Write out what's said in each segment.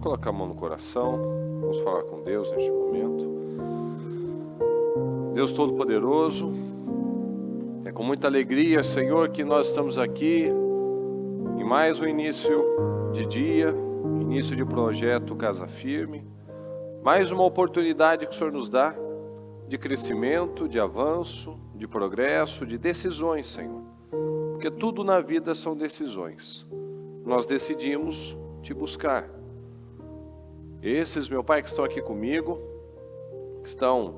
Colocar a mão no coração, vamos falar com Deus neste momento. Deus Todo-Poderoso, é com muita alegria, Senhor, que nós estamos aqui em mais um início de dia, início de projeto Casa Firme, mais uma oportunidade que o Senhor nos dá de crescimento, de avanço, de progresso, de decisões, Senhor, porque tudo na vida são decisões. Nós decidimos te buscar. Esses, meu Pai, que estão aqui comigo, que estão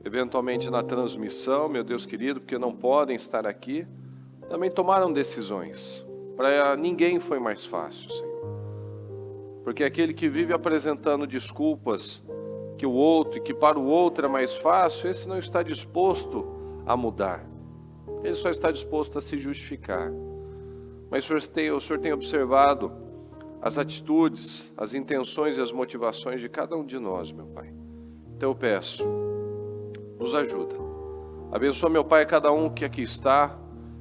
eventualmente na transmissão, meu Deus querido, porque não podem estar aqui, também tomaram decisões. Para ninguém foi mais fácil, Senhor. Porque aquele que vive apresentando desculpas que o outro, que para o outro é mais fácil, esse não está disposto a mudar. Ele só está disposto a se justificar. Mas o Senhor tem observado as atitudes, as intenções e as motivações de cada um de nós, meu Pai. Então eu peço, nos ajuda. Abençoa, meu Pai, cada um que aqui está,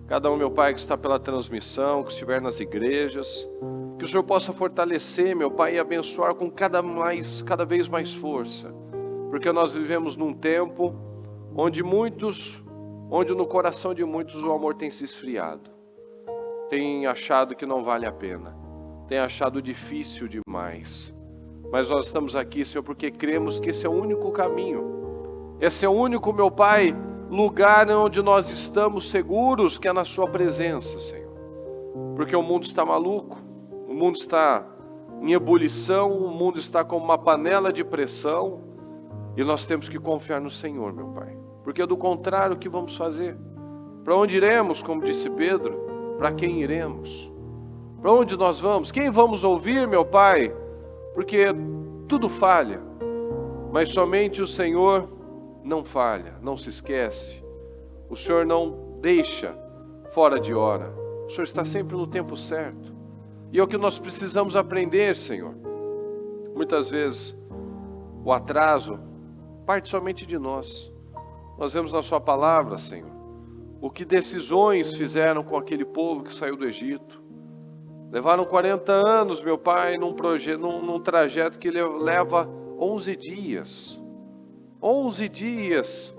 cada um, meu Pai, que está pela transmissão, que estiver nas igrejas, que o Senhor possa fortalecer, meu Pai, e abençoar com cada vez mais força, porque nós vivemos num tempo onde no coração de muitos o amor tem se esfriado, tem achado que não vale a pena, tem achado difícil demais. Mas nós estamos aqui, Senhor, porque cremos que esse é o único caminho. Esse é o único, meu Pai, lugar onde nós estamos seguros, que é na Sua presença, Senhor. Porque o mundo está maluco, o mundo está em ebulição, o mundo está como uma panela de pressão, e nós temos que confiar no Senhor, meu Pai. Porque do contrário, o que vamos fazer? Para onde iremos, como disse Pedro? Para quem iremos? Para onde nós vamos? Quem vamos ouvir, meu Pai? Porque tudo falha, mas somente o Senhor não falha, não se esquece. O Senhor não deixa fora de hora. O Senhor está sempre no tempo certo. E é o que nós precisamos aprender, Senhor. Muitas vezes o atraso parte somente de nós. Nós vemos na Sua palavra, Senhor, o que decisões fizeram com aquele povo que saiu do Egito. Levaram 40 anos, meu Pai, num trajeto que leva 11 dias. 11 dias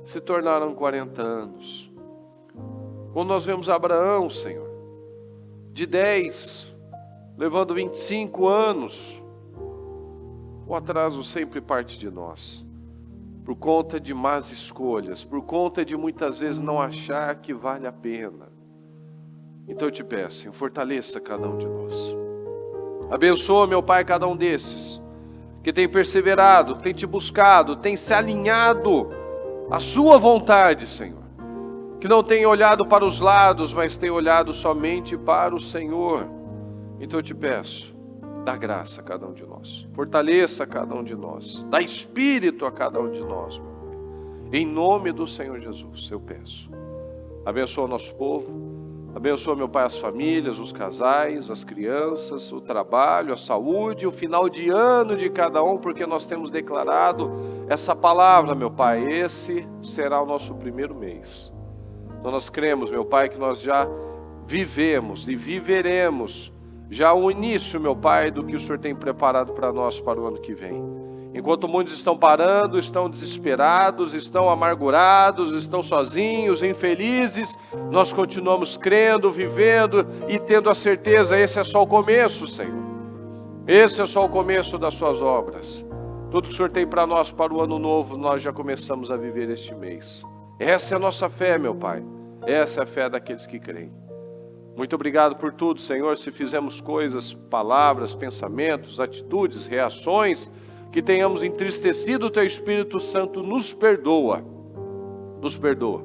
se tornaram 40 anos. Quando nós vemos Abraão, Senhor, de 10, levando 25 anos, o atraso sempre parte de nós. Por conta de más escolhas, por conta de muitas vezes não achar que vale a pena. Então eu te peço, Senhor, fortaleça cada um de nós. Abençoa, meu Pai, cada um desses que tem perseverado, tem te buscado, tem se alinhado à Sua vontade, Senhor. Que não tem olhado para os lados, mas tem olhado somente para o Senhor. Então eu te peço, dá graça a cada um de nós. Fortaleça a cada um de nós. Dá espírito a cada um de nós, meu Pai. Em nome do Senhor Jesus, eu peço. Abençoa o nosso povo. Abençoa, meu Pai, as famílias, os casais, as crianças, o trabalho, a saúde, o final de ano de cada um, porque nós temos declarado essa palavra, meu Pai, esse será o nosso primeiro mês. Então nós cremos, meu Pai, que nós já vivemos e viveremos já o início, meu Pai, do que o Senhor tem preparado para nós para o ano que vem. Enquanto muitos estão parando, estão desesperados, estão amargurados, estão sozinhos, infelizes, nós continuamos crendo, vivendo e tendo a certeza, esse é só o começo, Senhor. Esse é só o começo das Suas obras. Tudo que o Senhor tem para nós, para o ano novo, nós já começamos a viver este mês. Essa é a nossa fé, meu Pai. Essa é a fé daqueles que creem. Muito obrigado por tudo, Senhor. Se fizemos coisas, palavras, pensamentos, atitudes, reações que tenhamos entristecido o Teu Espírito Santo, nos perdoa. Nos perdoa.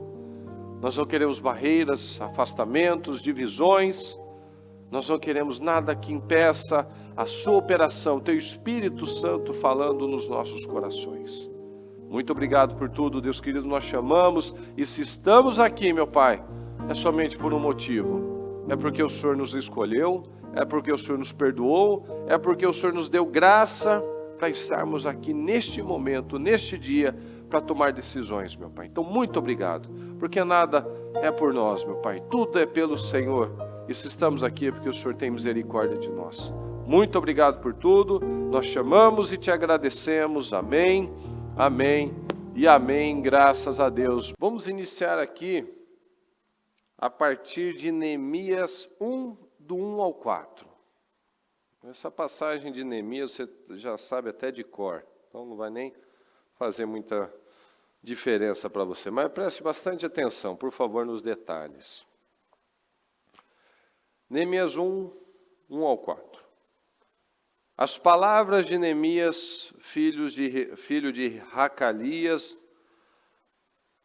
Nós não queremos barreiras, afastamentos, divisões. Nós não queremos nada que impeça a Sua operação, Teu Espírito Santo falando nos nossos corações. Muito obrigado por tudo, Deus querido, nós chamamos. E se estamos aqui, meu Pai, é somente por um motivo. É porque o Senhor nos escolheu, é porque o Senhor nos perdoou, é porque o Senhor nos deu graça para estarmos aqui neste momento, neste dia, para tomar decisões, meu Pai. Então, muito obrigado, porque nada é por nós, meu Pai. Tudo é pelo Senhor. E se estamos aqui é porque o Senhor tem misericórdia de nós. Muito obrigado por tudo. Nós chamamos e te agradecemos. Amém, amém e amém. Graças a Deus. Vamos iniciar aqui a partir de Neemias 1, do 1 ao 4. Essa passagem de Neemias você já sabe até de cor. Então não vai nem fazer muita diferença para você. Mas preste bastante atenção, por favor, nos detalhes. Neemias 1, 1 ao 4. As palavras de Neemias, filho de Racalias,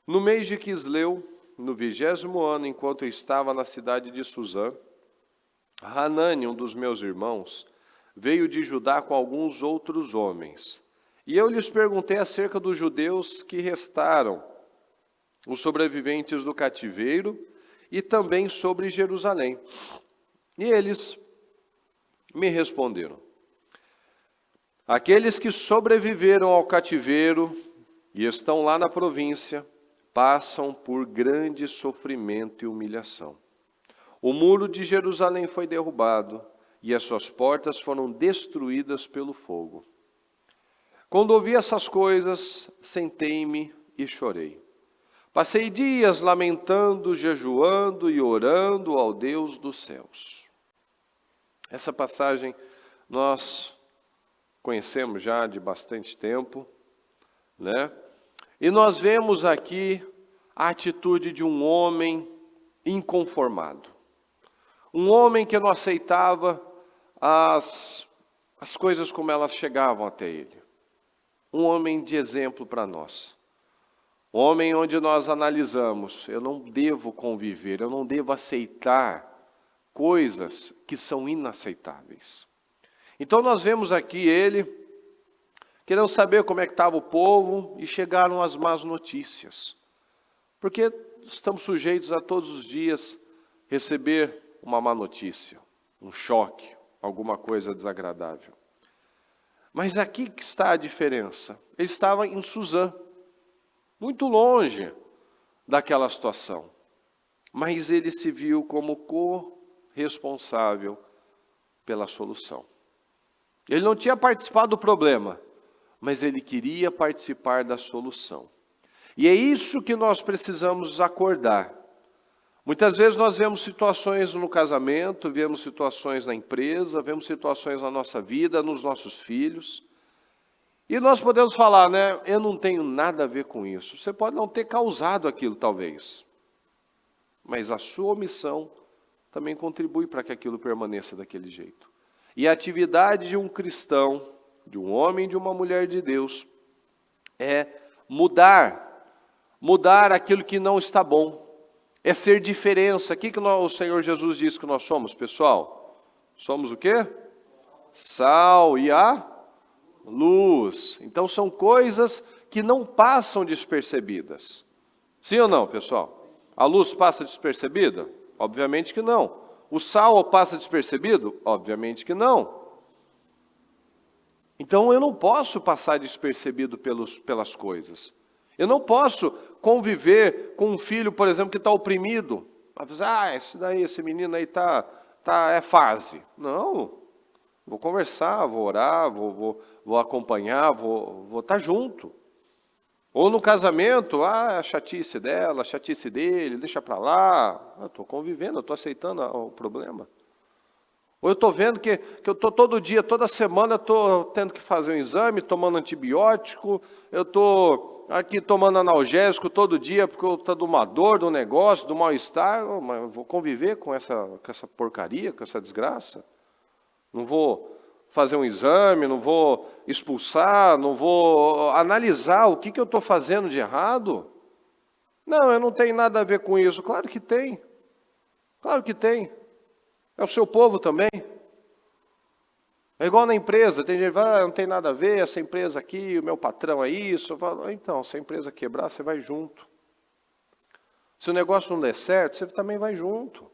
no mês de Quisleu, no 20º ano, enquanto eu estava na cidade de Suzã, Hanani, um dos meus irmãos, veio de Judá com alguns outros homens. E eu lhes perguntei acerca dos judeus que restaram, os sobreviventes do cativeiro, e também sobre Jerusalém. E eles me responderam: aqueles que sobreviveram ao cativeiro e estão lá na província, passam por grande sofrimento e humilhação. O muro de Jerusalém foi derrubado e as suas portas foram destruídas pelo fogo. Quando ouvi essas coisas, sentei-me e chorei. Passei dias lamentando, jejuando e orando ao Deus dos céus. Essa passagem nós conhecemos já de bastante tempo, né? E nós vemos aqui a atitude de um homem inconformado. Um homem que não aceitava as coisas como elas chegavam até ele. Um homem de exemplo para nós. Um homem onde nós analisamos: eu não devo conviver, eu não devo aceitar coisas que são inaceitáveis. Então nós vemos aqui ele querendo saber como é que estava o povo e chegaram as más notícias. Porque estamos sujeitos a todos os dias receber uma má notícia, um choque, alguma coisa desagradável. Mas aqui que está a diferença. Ele estava em Suzã, muito longe daquela situação. Mas ele se viu como corresponsável pela solução. Ele não tinha participado do problema, mas ele queria participar da solução. E é isso que nós precisamos acordar. Muitas vezes nós vemos situações no casamento, vemos situações na empresa, vemos situações na nossa vida, nos nossos filhos. E nós podemos falar, né? Eu não tenho nada a ver com isso. Você pode não ter causado aquilo, talvez. Mas a sua omissão também contribui para que aquilo permaneça daquele jeito. E a atividade de um cristão, de um homem e de uma mulher de Deus, é mudar aquilo que não está bom. É ser diferença. O que o Senhor Jesus disse que nós somos, pessoal? Somos o quê? Sal e a luz. Então são coisas que não passam despercebidas. Sim ou não, pessoal? A luz passa despercebida? Obviamente que não. O sal passa despercebido? Obviamente que não. Então eu não posso passar despercebido pelas coisas. Eu não posso conviver com um filho, por exemplo, que está oprimido. Esse menino aí é fase. Não. Vou conversar, vou orar, vou acompanhar, vou estar junto. Ou no casamento, a chatice dela, a chatice dele, deixa para lá. Eu estou convivendo, eu estou aceitando o problema. Ou eu estou vendo que eu estou todo dia, toda semana, eu estou tendo que fazer um exame, tomando antibiótico, eu estou aqui tomando analgésico todo dia, porque eu estou de uma dor, do negócio, do mal-estar. Mas eu vou conviver com essa porcaria, com essa desgraça? Não vou fazer um exame, não vou expulsar, não vou analisar o que eu estou fazendo de errado? Não, eu não tenho nada a ver com isso. Claro que tem. Claro que tem. É o seu povo também. É igual na empresa. Tem gente que fala, não tem nada a ver, essa empresa aqui, o meu patrão é isso. Eu falo, então, se a empresa quebrar, você vai junto. Se o negócio não der certo, você também vai junto.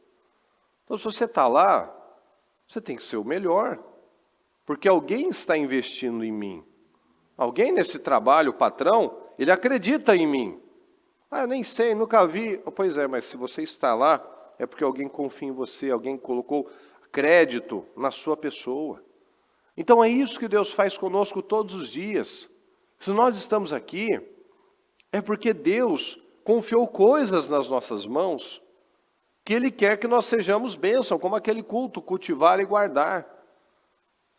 Então, se você está lá, você tem que ser o melhor. Porque alguém está investindo em mim. Alguém nesse trabalho, o patrão, ele acredita em mim. Eu nem sei, nunca vi. Pois é, mas se você está lá, é porque alguém confia em você, alguém colocou crédito na sua pessoa. Então é isso que Deus faz conosco todos os dias. Se nós estamos aqui, é porque Deus confiou coisas nas nossas mãos que Ele quer que nós sejamos bênção, como aquele culto, cultivar e guardar.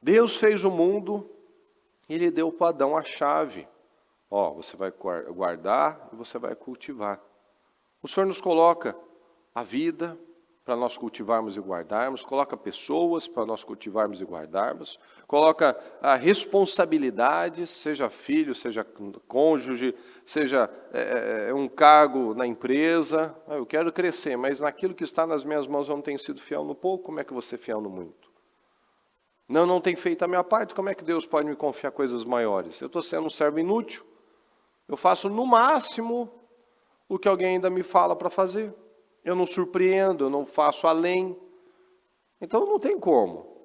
Deus fez o mundo e Ele deu para Adão a chave. Ó, você vai guardar e você vai cultivar. O Senhor nos coloca a vida para nós cultivarmos e guardarmos, coloca pessoas para nós cultivarmos e guardarmos, coloca responsabilidades, seja filho, seja cônjuge, seja um cargo na empresa. Eu quero crescer, mas naquilo que está nas minhas mãos eu não tenho sido fiel no pouco, como é que eu vou ser fiel no muito? Não tenho feito a minha parte, como é que Deus pode me confiar coisas maiores? Eu estou sendo um servo inútil, eu faço no máximo o que alguém ainda me fala para fazer. Eu não surpreendo, eu não faço além. Então não tem como.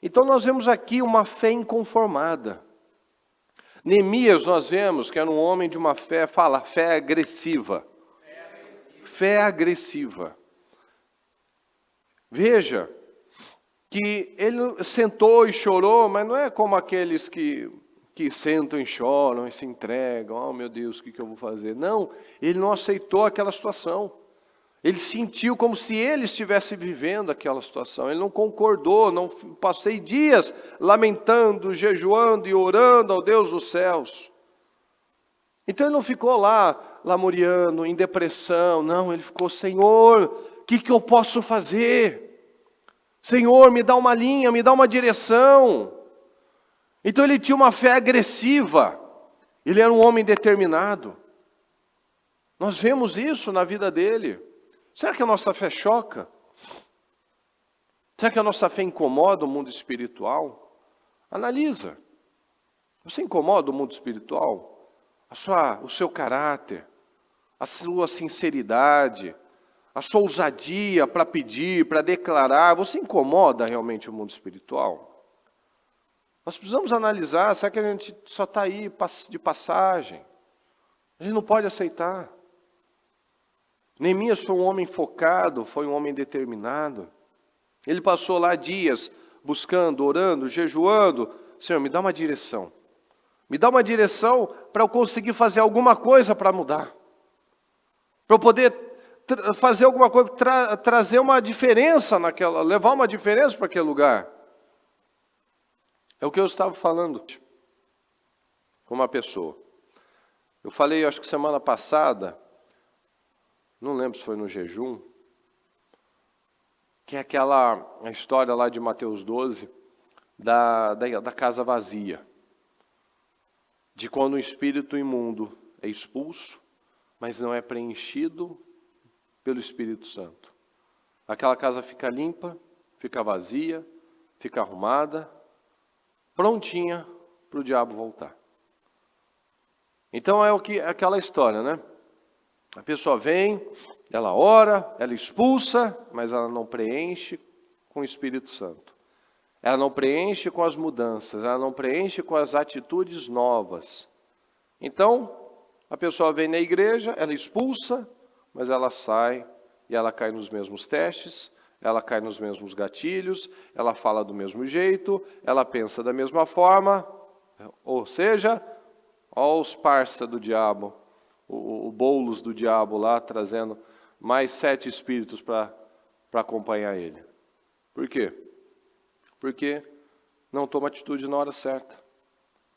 Então nós vemos aqui uma fé inconformada. Neemias nós vemos que era um homem de uma fé, fé agressiva. Fé agressiva. Veja que ele sentou e chorou, mas não é como aqueles que sentam e choram e se entregam. Oh meu Deus, o que eu vou fazer? Não, ele não aceitou aquela situação. Ele sentiu como se ele estivesse vivendo aquela situação. Ele não concordou, não passei dias lamentando, jejuando e orando ao Deus dos céus. Então ele não ficou lá lamuriando, em depressão. Não, ele ficou, Senhor, o que eu posso fazer? Senhor, me dá uma linha, me dá uma direção. Então ele tinha uma fé agressiva. Ele era um homem determinado. Nós vemos isso na vida dele. Será que a nossa fé choca? Será que a nossa fé incomoda o mundo espiritual? Analisa. Você incomoda o mundo espiritual? O seu caráter, a sua sinceridade, a sua ousadia para pedir, para declarar, você incomoda realmente o mundo espiritual? Nós precisamos analisar, será que a gente só está aí de passagem? A gente não pode aceitar. Neemias foi um homem focado, foi um homem determinado. Ele passou lá dias buscando, orando, jejuando. Senhor, me dá uma direção. Me dá uma direção para eu conseguir fazer alguma coisa para mudar. Para eu poder fazer alguma coisa, trazer uma diferença levar uma diferença para aquele lugar. É o que eu estava falando com uma pessoa. Eu falei, acho que semana passada, não lembro se foi no jejum, que é a história lá de Mateus 12, da casa vazia. De quando o espírito imundo é expulso, mas não é preenchido pelo Espírito Santo. Aquela casa fica limpa, fica vazia, fica arrumada, prontinha para o diabo voltar. Então aquela história, né? A pessoa vem, ela ora, ela expulsa, mas ela não preenche com o Espírito Santo. Ela não preenche com as mudanças, ela não preenche com as atitudes novas. Então, a pessoa vem na igreja, ela expulsa, mas ela sai e ela cai nos mesmos testes, ela cai nos mesmos gatilhos, ela fala do mesmo jeito, ela pensa da mesma forma, ou seja, olha os parça do diabo, o bolos do diabo lá, trazendo mais 7 espíritos para acompanhar ele. Por quê? Porque não toma atitude na hora certa.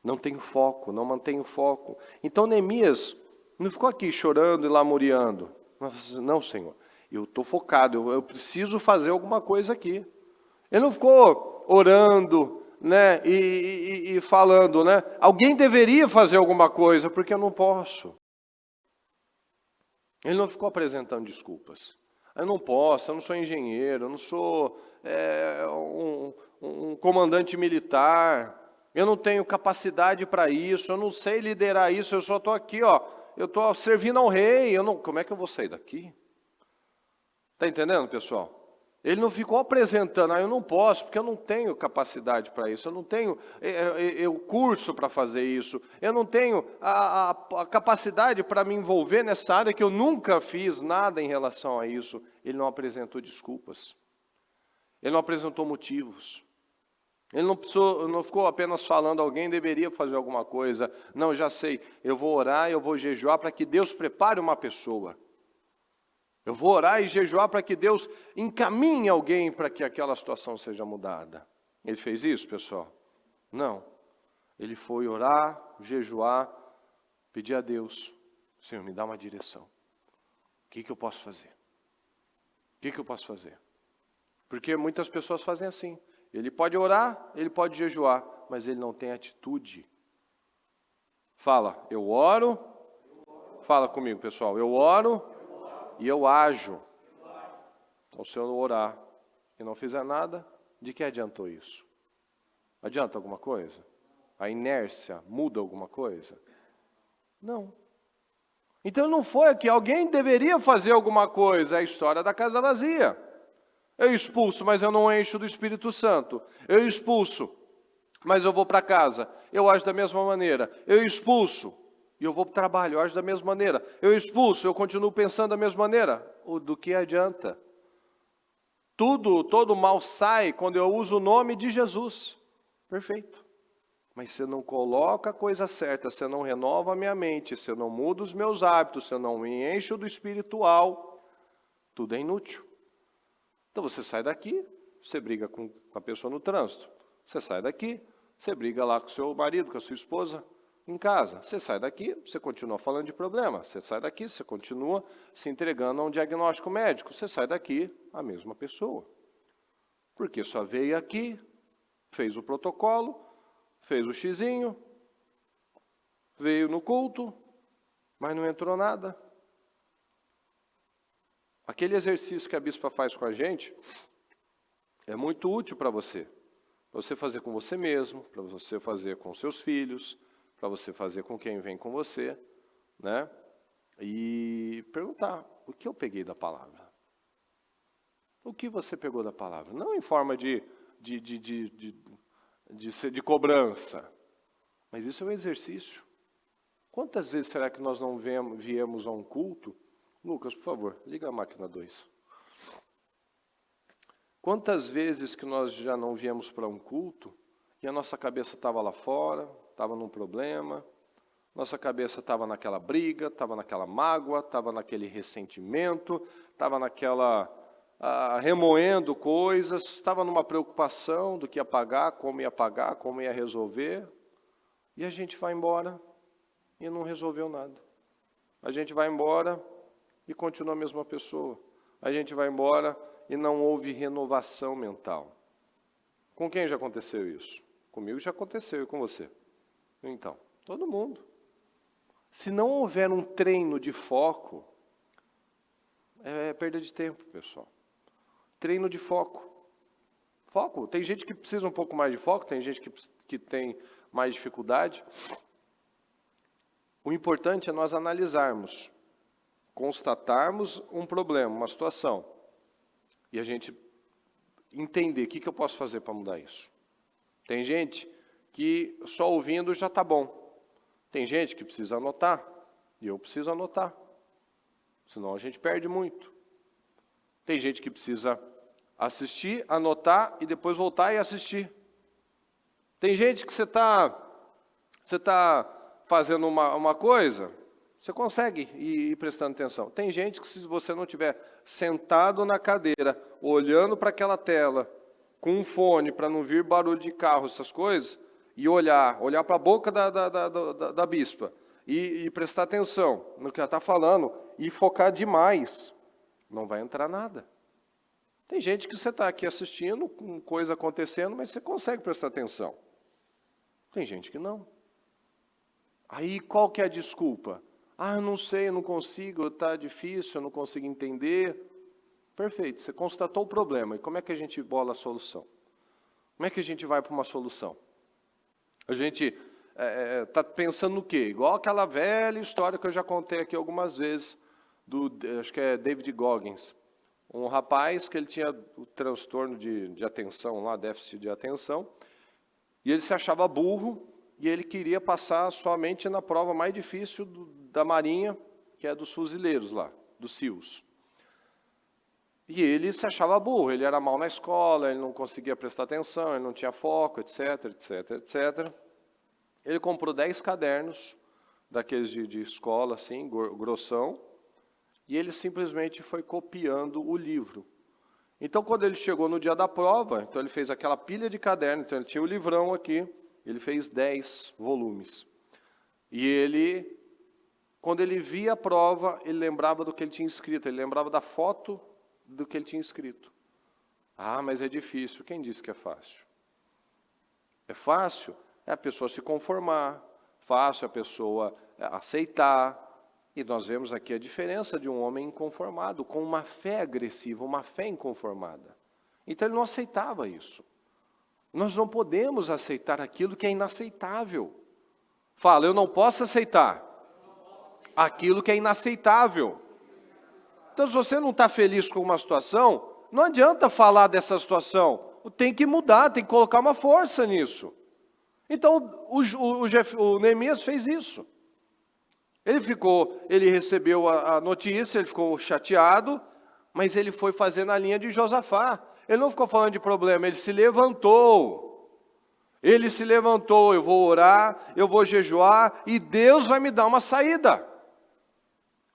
Não tem foco, não mantém o foco. Então Neemias não ficou aqui chorando e lamuriando. Não, Senhor, eu estou focado, eu preciso fazer alguma coisa aqui. Ele não ficou orando, né, e falando, né, alguém deveria fazer alguma coisa, porque eu não posso. Ele não ficou apresentando desculpas. Eu não posso, eu não sou engenheiro, eu não sou um comandante militar, eu não tenho capacidade para isso, eu não sei liderar isso, eu só estou aqui, eu estou servindo ao rei, como é que eu vou sair daqui? Está entendendo, pessoal? Ele não ficou apresentando, eu não posso, porque eu não tenho capacidade para isso, eu não tenho o curso para fazer isso, eu não tenho a capacidade para me envolver nessa área que eu nunca fiz nada em relação a isso. Ele não apresentou desculpas, ele não apresentou motivos, Ele não ficou apenas falando, alguém deveria fazer alguma coisa. Não, já sei, eu vou orar, eu vou jejuar para que Deus prepare uma pessoa. Eu vou orar e jejuar para que Deus encaminhe alguém para que aquela situação seja mudada. Ele fez isso, pessoal? Não. Ele foi orar, jejuar, pedir a Deus, Senhor, me dá uma direção. O que eu posso fazer? O que eu posso fazer? Porque muitas pessoas fazem assim. Ele pode orar, ele pode jejuar, mas ele não tem atitude. Fala, eu oro. Fala comigo, pessoal. Eu oro e eu ajo. Então, se eu orar e não fizer nada, de que adiantou isso? Adianta alguma coisa? A inércia muda alguma coisa? Não. Então não foi que alguém deveria fazer alguma coisa. É a história da casa vazia. Eu expulso, mas eu não encho do Espírito Santo. Eu expulso, mas eu vou para casa. Eu ajo da mesma maneira. Eu expulso e eu vou para o trabalho. Eu ajo da mesma maneira. Eu expulso, eu continuo pensando da mesma maneira. Do que adianta? Todo mal sai quando eu uso o nome de Jesus. Perfeito. Mas se eu não coloco a coisa certa, se eu não renovo a minha mente, se eu não mudo os meus hábitos, se eu não me encho do espiritual, tudo é inútil. Então você sai daqui, você briga com a pessoa no trânsito. Você sai daqui, você briga lá com o seu marido, com a sua esposa em casa. Você sai daqui, você continua falando de problema. Você sai daqui, você continua se entregando a um diagnóstico médico. Você sai daqui, a mesma pessoa. Porque só veio aqui, fez o protocolo, fez o xizinho, veio no culto, mas não entrou nada. Aquele exercício que a bispa faz com a gente é muito útil para você. Para você fazer com você mesmo, para você fazer com seus filhos, para você fazer com quem vem com você, né? E perguntar, o que eu peguei da palavra? O que você pegou da palavra? Não em forma de cobrança, mas isso é um exercício. Quantas vezes será que nós não viemos a um culto? Lucas, por favor, liga a máquina 2. Quantas vezes que nós já não viemos para um culto e a nossa cabeça estava lá fora, estava num problema, nossa cabeça estava naquela briga, estava naquela mágoa, estava naquele ressentimento, estava naquela remoendo coisas, estava numa preocupação do que ia pagar, como ia resolver, e a gente vai embora e não resolveu nada. A gente vai embora e continua a mesma pessoa. A gente vai embora e não houve renovação mental. Com quem já aconteceu isso? Comigo já aconteceu e com você. Então, todo mundo. Se não houver um treino de foco, é perda de tempo, pessoal. Treino de foco. Foco. Tem gente que precisa um pouco mais de foco, tem gente que tem mais dificuldade. O importante é nós analisarmos, constatarmos um problema, uma situação, e a gente entender o que eu posso fazer para mudar isso. Tem gente que só ouvindo já está bom. Tem gente que precisa anotar, e eu preciso anotar, senão a gente perde muito. Tem gente que precisa assistir, anotar e depois voltar e assistir. Tem gente que você está fazendo uma coisa, você consegue ir prestando atenção. Tem gente que se você não estiver sentado na cadeira, olhando para aquela tela, com um fone para não vir barulho de carro, essas coisas, e olhar para a boca da bispa, e prestar atenção no que ela está falando, e focar demais, não vai entrar nada. Tem gente que você está aqui assistindo, com coisa acontecendo, mas você consegue prestar atenção. Tem gente que não. Aí qual que é a desculpa? Eu não sei, eu não consigo, está difícil, eu não consigo entender. Perfeito, você constatou o problema. E como é que a gente bola a solução? Como é que a gente vai para uma solução? A gente está pensando no quê? Igual aquela velha história que eu já contei aqui algumas vezes, acho que é David Goggins. Um rapaz que ele tinha o transtorno de atenção, lá, déficit de atenção, e ele se achava burro, e ele queria passar somente na prova mais difícil, da Marinha, que é dos fuzileiros lá, dos SEALs. E ele se achava burro, ele era mal na escola, ele não conseguia prestar atenção, ele não tinha foco, etc, etc, etc. Ele comprou 10 cadernos, daqueles de escola, assim, grossão, e ele simplesmente foi copiando o livro. Então, quando ele chegou no dia da prova, então ele fez aquela pilha de caderno, então ele tinha o livrão aqui, ele fez 10 volumes. E ele, quando ele via a prova, ele lembrava do que ele tinha escrito, ele lembrava da foto do que ele tinha escrito. Ah, mas é difícil. Quem disse que é fácil? É fácil? É a pessoa se conformar, fácil a pessoa aceitar. E nós vemos aqui a diferença de um homem inconformado, com uma fé agressiva, uma fé inconformada. Então ele não aceitava isso. Nós não podemos aceitar aquilo que é inaceitável. Fala, eu não posso aceitar aquilo que é inaceitável. Então, se você não está feliz com uma situação, não adianta falar dessa situação. Tem que mudar, tem que colocar uma força nisso. Então, o Neemias fez isso. Ele recebeu a notícia, ele ficou chateado, mas ele foi fazer na linha de Josafá. Ele não ficou falando de problema, ele se levantou. Ele se levantou, eu vou orar, eu vou jejuar, e Deus vai me dar uma saída.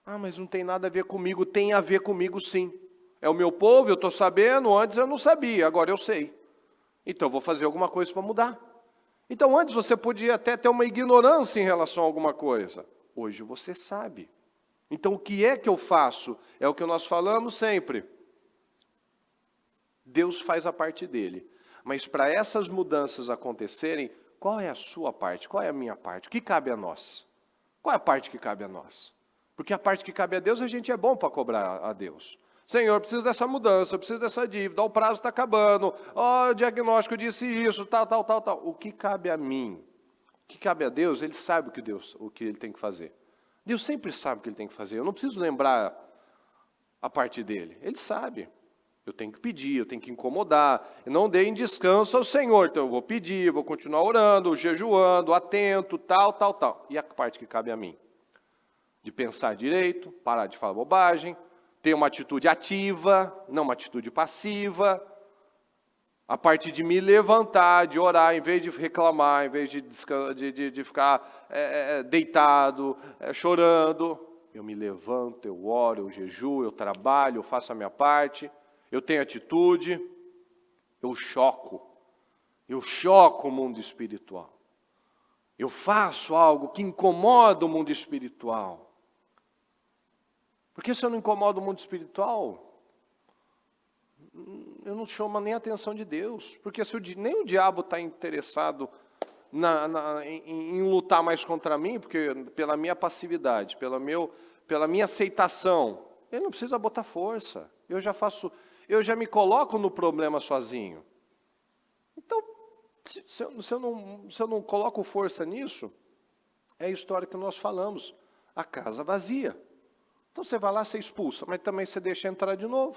Ah, mas não tem nada a ver comigo. Tem a ver comigo sim. É o meu povo, eu estou sabendo, antes eu não sabia, agora eu sei. Então eu vou fazer alguma coisa para mudar. Então antes você podia até ter uma ignorância em relação a alguma coisa. Hoje você sabe. Então o que é que eu faço? É o que nós falamos sempre. Deus faz a parte dele. Mas para essas mudanças acontecerem, qual é a sua parte? Qual é a minha parte? O que cabe a nós? Qual é a parte que cabe a nós? Porque a parte que cabe a Deus, a gente é bom para cobrar a Deus. Senhor, preciso dessa mudança, preciso dessa dívida, o prazo está acabando, o diagnóstico disse isso, tal. O que cabe a mim? O que cabe a Deus, Ele sabe o que Ele tem que fazer. Deus sempre sabe o que Ele tem que fazer. Eu não preciso lembrar a parte dele. Ele sabe. Eu tenho que pedir, eu tenho que incomodar. Não deem descanso ao Senhor. Então eu vou pedir, vou continuar orando, jejuando, atento, tal. E a parte que cabe a mim? De pensar direito, parar de falar bobagem, ter uma atitude ativa, não uma atitude passiva. A parte de me levantar, de orar, em vez de reclamar, em vez de ficar deitado, chorando. Eu me levanto, eu oro, eu jejuo, eu trabalho, eu faço a minha parte, eu tenho atitude, eu choco o mundo espiritual. Eu faço algo que incomoda o mundo espiritual. Porque se eu não incomodo o mundo espiritual, eu não chamo nem a atenção de Deus. Porque se nem o diabo está interessado em lutar mais contra mim, porque pela minha passividade, pela minha aceitação, ele não precisa botar força. Eu já me coloco no problema sozinho. Então, se eu não coloco força nisso, é a história que nós falamos, a casa vazia. Então você vai lá, você expulsa, mas também você deixa entrar de novo.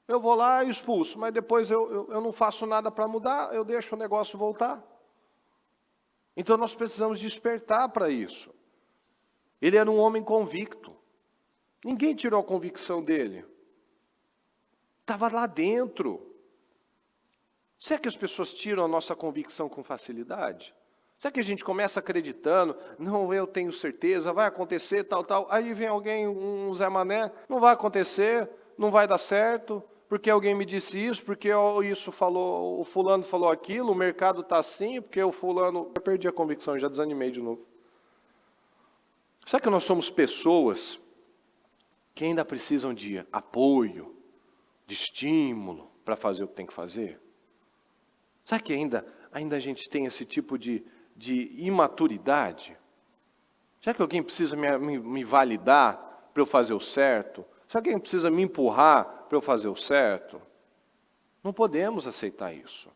Eu vou lá e expulso, mas depois eu não faço nada para mudar, eu deixo o negócio voltar. Então nós precisamos despertar para isso. Ele era um homem convicto. Ninguém tirou a convicção dele. Estava lá dentro. Será que as pessoas tiram a nossa convicção com facilidade? Será que a gente começa acreditando, não, eu tenho certeza, vai acontecer, tal. Aí vem alguém, um Zé Mané, não vai acontecer, não vai dar certo, porque alguém me disse isso, porque isso falou, o fulano falou aquilo, o mercado está assim, porque o fulano... Eu perdi a convicção, já desanimei de novo. Será que nós somos pessoas que ainda precisam de apoio, de estímulo para fazer o que tem que fazer? Será que ainda a gente tem esse tipo de imaturidade? Será que alguém precisa me validar para eu fazer o certo? Será que alguém precisa me empurrar para eu fazer o certo? Não podemos aceitar isso.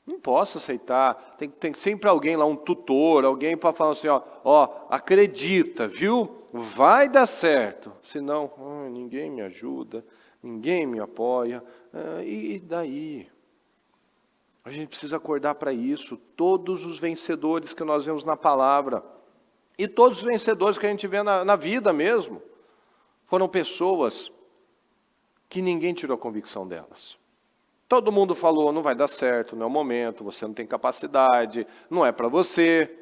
Não posso aceitar. Tem sempre alguém lá, um tutor, alguém para falar assim, acredita, viu? Vai dar certo. Senão, ninguém me ajuda, ninguém me apoia. E daí? A gente precisa acordar para isso. Todos os vencedores que nós vemos na palavra, e todos os vencedores que a gente vê na vida mesmo, foram pessoas que ninguém tirou a convicção delas. Todo mundo falou, não vai dar certo, não é o momento, você não tem capacidade, não é para você.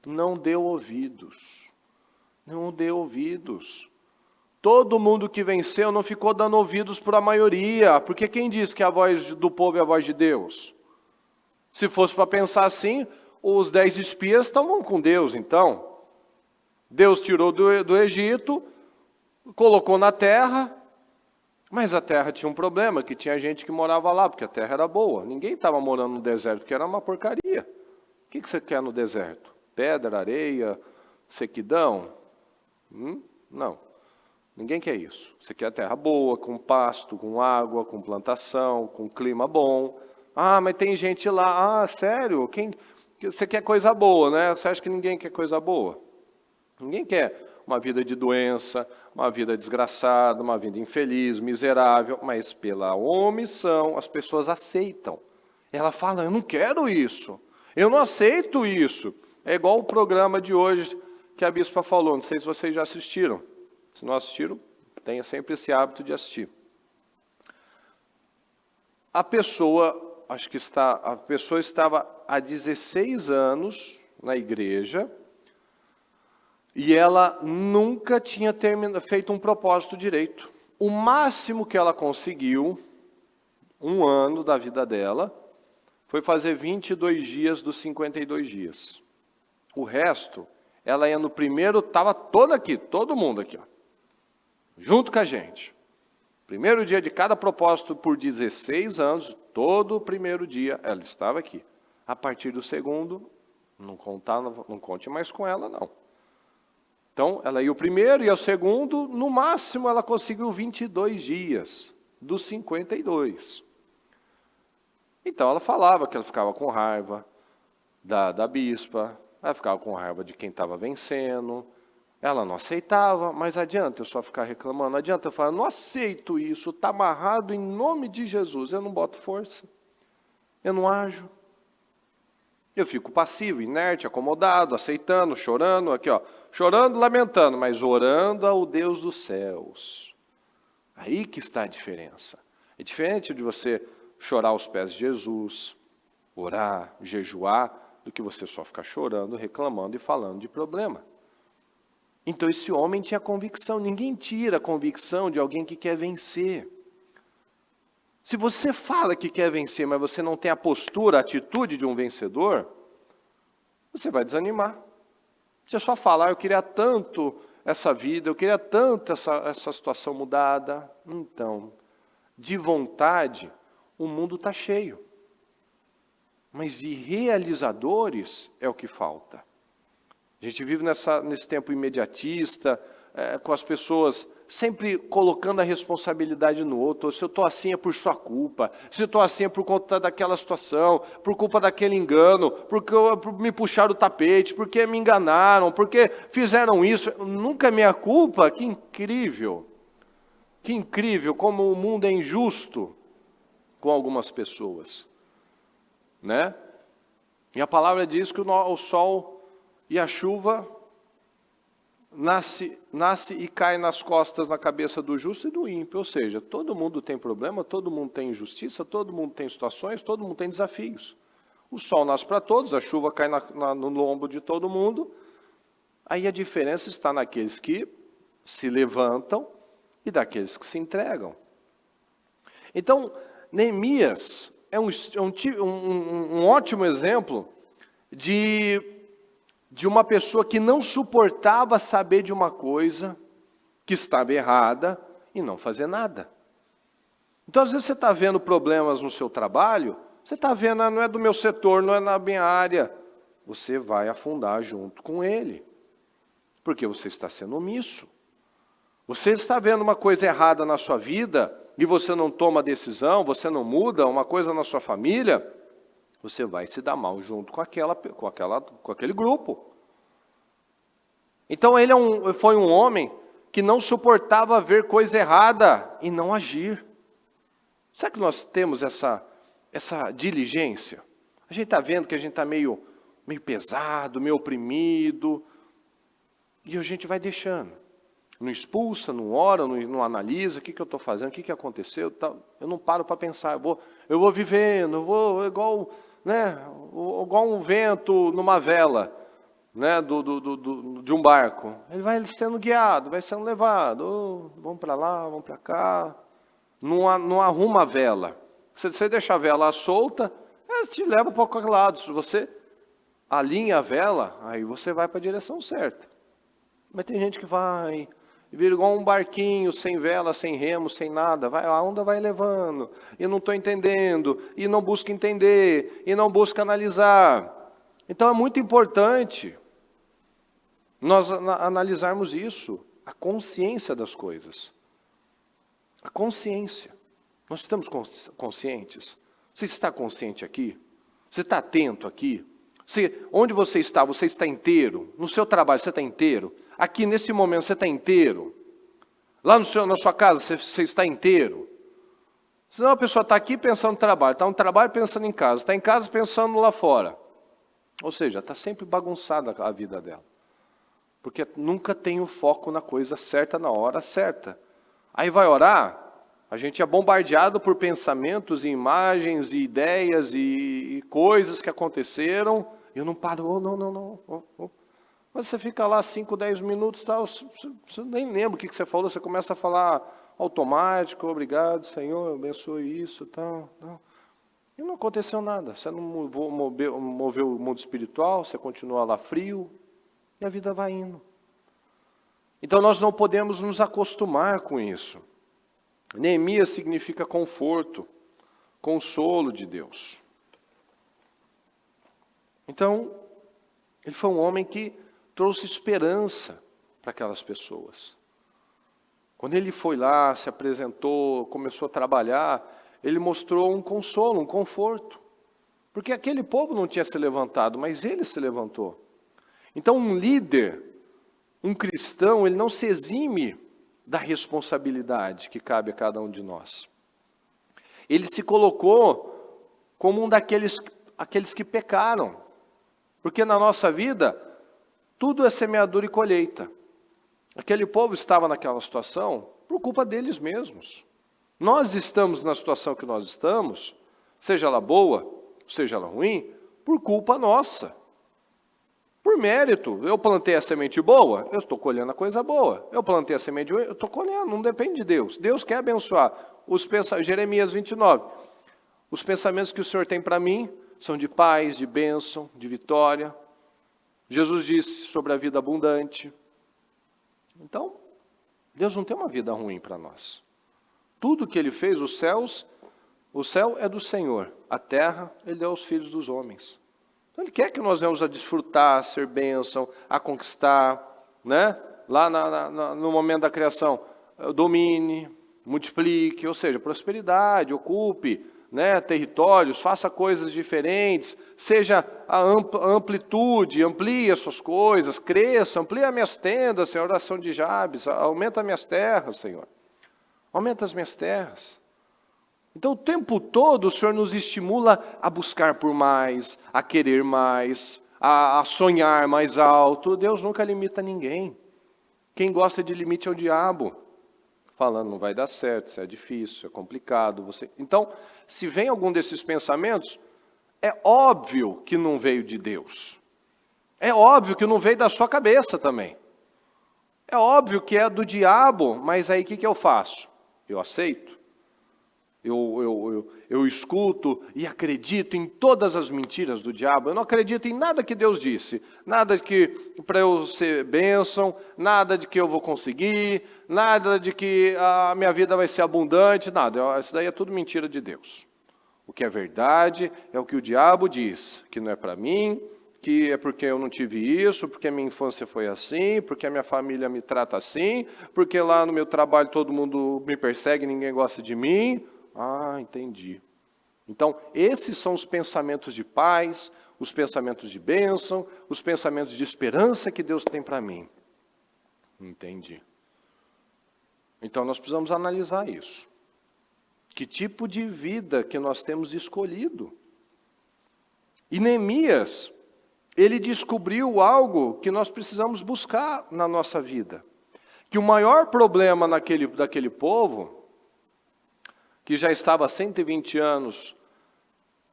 Não deu ouvidos. Não deu ouvidos. Todo mundo que venceu não ficou dando ouvidos para a maioria, porque quem diz que a voz do povo é a voz de Deus? Se fosse para pensar assim, os 10 espias estavam com Deus, então. Deus tirou do Egito, colocou na terra, mas a terra tinha um problema, que tinha gente que morava lá, porque a terra era boa. Ninguém estava morando no deserto, porque era uma porcaria. O que você quer no deserto? Pedra, areia, sequidão? Não. Ninguém quer isso. Você quer a terra boa, com pasto, com água, com plantação, com clima bom. Ah, mas tem gente lá. Ah, sério? Você quer coisa boa, né? Você acha que ninguém quer coisa boa? Ninguém quer uma vida de doença, uma vida desgraçada, uma vida infeliz, miserável, mas pela omissão as pessoas aceitam. Ela fala, eu não quero isso, eu não aceito isso. É igual o programa de hoje que a bispa falou, não sei se vocês já assistiram. Se não assistiram, tenha sempre esse hábito de assistir. A pessoa estava há 16 anos na igreja, e ela nunca tinha feito um propósito direito. O máximo que ela conseguiu, 1 ano da vida dela, foi fazer 22 dias dos 52 dias. O resto, ela ia no primeiro, estava todo mundo aqui, ó, junto com a gente. Primeiro dia de cada propósito por 16 anos, todo o primeiro dia ela estava aqui. A partir do segundo, não conte mais com ela, não. Então, ela ia o primeiro e o segundo, no máximo ela conseguiu 22 dias, dos 52. Então, ela falava que ela ficava com raiva da bispa, ela ficava com raiva de quem estava vencendo, ela não aceitava, mas adianta eu só ficar reclamando, adianta eu falar, não aceito isso, está amarrado em nome de Jesus, eu não boto força, eu não ajo. Eu fico passivo, inerte, acomodado, aceitando, chorando, aqui ó, chorando, lamentando, mas orando ao Deus dos céus. Aí que está a diferença. É diferente de você chorar aos pés de Jesus, orar, jejuar, do que você só ficar chorando, reclamando e falando de problema. Então esse homem tinha convicção, ninguém tira a convicção de alguém que quer vencer. Se você fala que quer vencer, mas você não tem a postura, a atitude de um vencedor, você vai desanimar. Você só fala, eu queria tanto essa vida, eu queria tanto essa situação mudada. Então, de vontade, o mundo está cheio. Mas de realizadores é o que falta. A gente vive nesse tempo imediatista, com as pessoas sempre colocando a responsabilidade no outro. Se eu estou assim é por sua culpa, se eu estou assim é por conta daquela situação, por culpa daquele engano, porque me puxaram o tapete, porque me enganaram, porque fizeram isso. Nunca é minha culpa. Que incrível como o mundo é injusto com algumas pessoas, né? E a palavra diz que o sol e a chuva nasce e cai nas costas, na cabeça do justo e do ímpio. Ou seja, todo mundo tem problema, todo mundo tem injustiça, todo mundo tem situações, todo mundo tem desafios. O sol nasce para todos, a chuva cai no lombo de todo mundo. Aí a diferença está naqueles que se levantam e daqueles que se entregam. Então, Neemias é um ótimo exemplo de uma pessoa que não suportava saber de uma coisa que estava errada e não fazer nada. Então, às vezes você está vendo problemas no seu trabalho, você está vendo, não é do meu setor, não é na minha área. Você vai afundar junto com ele, porque você está sendo omisso. Você está vendo uma coisa errada na sua vida e você não toma decisão, você não muda uma coisa na sua família, você vai se dar mal junto com aquele grupo. Então ele foi um homem que não suportava ver coisa errada e não agir. Será que nós temos essa diligência? A gente está vendo que a gente está meio pesado, meio oprimido, e a gente vai deixando. não expulsa, não ora, não analisa, o que eu estou fazendo, o que aconteceu, tal. Eu não paro para pensar, eu vou vivendo, eu vou igual, né, igual um vento numa vela, né, de um barco. Ele vai sendo guiado, vai sendo levado, vamos para lá, vamos para cá, não arruma a vela. Se você deixa a vela solta, ela te leva para qualquer lado. Se você alinha a vela, aí você vai para a direção certa. Mas tem gente que vai, vira igual um barquinho, sem vela, sem remo, sem nada. A onda vai levando, e não estou entendendo, e não busca entender, e não busca analisar. Então é muito importante nós analisarmos isso, a consciência das coisas. A consciência. Nós estamos conscientes? Você está consciente aqui? Você está atento aqui? Onde você está inteiro? No seu trabalho você está inteiro? Aqui nesse momento você está inteiro? Lá na sua casa você está inteiro? Senão a pessoa está aqui pensando no trabalho, está no trabalho pensando em casa, está em casa pensando lá fora. Ou seja, está sempre bagunçada a vida dela. Porque nunca tem o foco na coisa certa, na hora certa. Aí vai orar, a gente é bombardeado por pensamentos, e imagens, e ideias, e coisas que aconteceram. Eu não paro, não. Mas você fica lá 5, 10 minutos, tal, você nem lembra o que você falou, você começa a falar automático, obrigado, Senhor, abençoe isso, tal. E não aconteceu nada, você não moveu o mundo espiritual, você continua lá frio, e a vida vai indo. Então nós não podemos nos acostumar com isso. Neemias significa conforto, consolo de Deus. Então, ele foi um homem que trouxe esperança para aquelas pessoas. Quando ele foi lá, se apresentou, começou a trabalhar, ele mostrou um consolo, um conforto. Porque aquele povo não tinha se levantado, mas ele se levantou. Então um líder, um cristão, ele não se exime da responsabilidade que cabe a cada um de nós. Ele se colocou como um aqueles que pecaram. Porque na nossa vida, tudo é semeadura e colheita. Aquele povo estava naquela situação por culpa deles mesmos. Nós estamos na situação que nós estamos, seja ela boa, seja ela ruim, por culpa nossa. Por mérito. Eu plantei a semente boa, eu estou colhendo a coisa boa. Eu plantei a semente ruim, eu estou colhendo, não depende de Deus. Deus quer abençoar. Jeremias 29. Os pensamentos que o Senhor tem para mim são de paz, de bênção, de vitória. Jesus disse sobre a vida abundante. Então, Deus não tem uma vida ruim para nós. Tudo que Ele fez, o céu é do Senhor. A terra, Ele deu aos filhos dos homens. Então, Ele quer que nós venhamos a desfrutar, a ser bênção, a conquistar, né? Lá no momento da criação, domine, multiplique, ou seja, prosperidade, ocupe, né, territórios, faça coisas diferentes, seja a amplitude, amplie as suas coisas, cresça, amplie as minhas tendas, Senhor, oração de Jabes, aumenta as minhas terras, Senhor. Aumenta as minhas terras. Então o tempo todo o Senhor nos estimula a buscar por mais, a querer mais, a sonhar mais alto. Deus nunca limita ninguém. Quem gosta de limite é o diabo. Falando, não vai dar certo, isso é difícil, é complicado. Então, se vem algum desses pensamentos, é óbvio que não veio de Deus. É óbvio que não veio da sua cabeça também. É óbvio que é do diabo, mas aí o que eu faço? Eu aceito. Eu escuto e acredito em todas as mentiras do diabo. Eu não acredito em nada que Deus disse. Nada que para eu ser bênção, nada de que eu vou conseguir, nada de que a minha vida vai ser abundante, nada. Isso daí é tudo mentira de Deus. O que é verdade é o que o diabo diz, que não é para mim, que é porque eu não tive isso, porque a minha infância foi assim, porque a minha família me trata assim, porque lá no meu trabalho todo mundo me persegue, ninguém gosta de mim. Ah, entendi. Então, esses são os pensamentos de paz, os pensamentos de bênção, os pensamentos de esperança que Deus tem para mim. Entendi. Então, nós precisamos analisar isso. Que tipo de vida que nós temos escolhido? E Neemias, ele descobriu algo que nós precisamos buscar na nossa vida. que o maior problema daquele povo, que já estava há 120 anos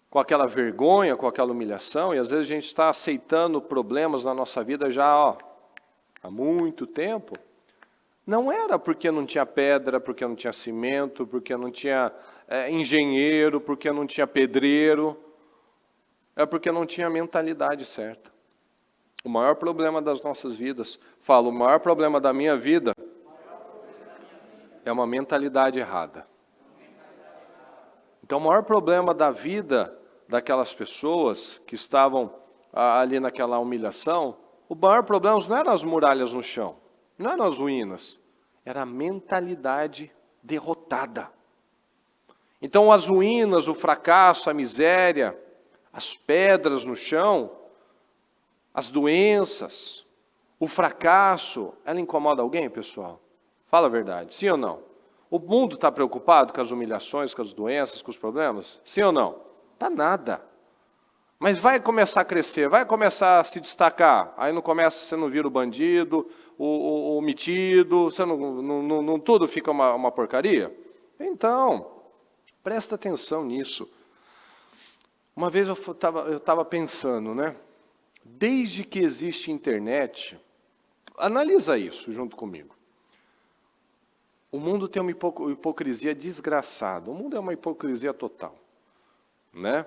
com aquela vergonha, com aquela humilhação, e às vezes a gente está aceitando problemas na nossa vida já há muito tempo, não era porque não tinha pedra, porque não tinha cimento, porque não tinha engenheiro, porque não tinha pedreiro, é porque não tinha a mentalidade certa. O maior problema das nossas vidas, o maior problema da minha vida é uma mentalidade errada. Então, o maior problema da vida daquelas pessoas que estavam ali naquela humilhação, o maior problema não eram as muralhas no chão, não eram as ruínas, era a mentalidade derrotada. Então, as ruínas, o fracasso, a miséria, as pedras no chão, as doenças, o fracasso, ela incomoda alguém, pessoal? Fala a verdade, sim ou não? O mundo está preocupado com as humilhações, com as doenças, com os problemas? Sim ou não? Está nada. Mas vai começar a crescer, vai começar a se destacar. Aí não começa, você não vira o bandido, o metido, você não tudo fica uma porcaria? Então, presta atenção nisso. Uma vez eu estava pensando, né? Desde que existe internet, analisa isso junto comigo. O mundo tem uma hipocrisia desgraçada. O mundo é uma hipocrisia total, né?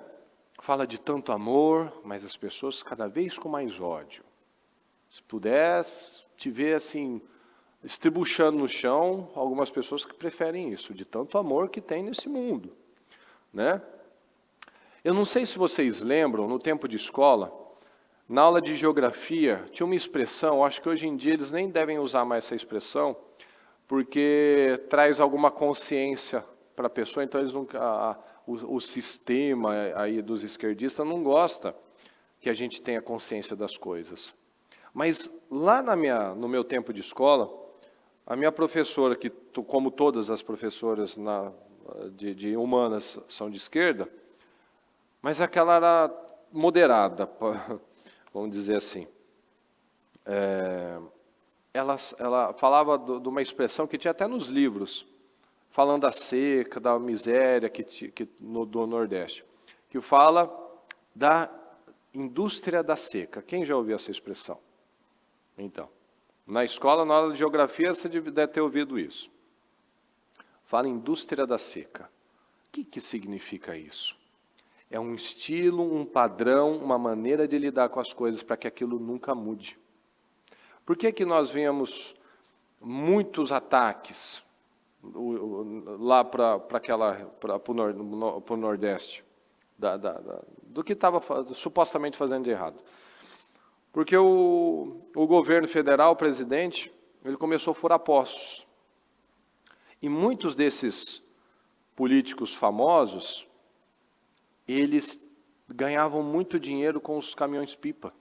Fala de tanto amor, mas as pessoas cada vez com mais ódio. Se pudesse te ver assim, estribuchando no chão, algumas pessoas que preferem isso, de tanto amor que tem nesse mundo, né? Eu não sei se vocês lembram, no tempo de escola, na aula de geografia, tinha uma expressão, acho que hoje em dia eles nem devem usar mais essa expressão, porque traz alguma consciência para a pessoa, então eles o sistema aí dos esquerdistas não gosta que a gente tenha consciência das coisas. Mas lá no meu tempo de escola, a minha professora, que como todas as professoras de humanas são de esquerda, mas aquela era moderada, vamos dizer assim. Ela falava de uma expressão que tinha até nos livros, falando da seca, da miséria do Nordeste, que fala da indústria da seca. Quem já ouviu essa expressão? Então, na escola, na aula de geografia, você deve ter ouvido isso. Fala indústria da seca. O que significa isso? É um estilo, um padrão, uma maneira de lidar com as coisas para que aquilo nunca mude. Por que nós vemos muitos ataques lá para o Nordeste, do que estava supostamente fazendo de errado? Porque o governo federal, o presidente, ele começou a furar poços. E muitos desses políticos famosos, eles ganhavam muito dinheiro com os caminhões-pipa.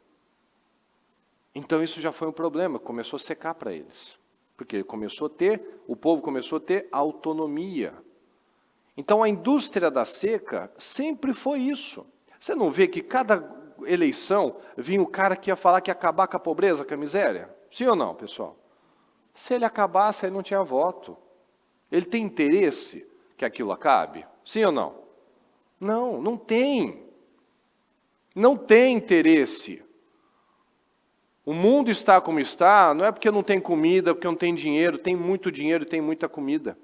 Então isso já foi um problema, começou a secar para eles. Porque o povo começou a ter autonomia. Então a indústria da seca sempre foi isso. Você não vê que cada eleição vinha o cara que ia falar que ia acabar com a pobreza, com a miséria? Sim ou não, pessoal? Se ele acabasse, ele não tinha voto. Ele tem interesse que aquilo acabe? Sim ou não? Não, não tem. Não tem interesse. O mundo está como está, não é porque não tem comida, porque não tem dinheiro, tem muito dinheiro e tem muita comida.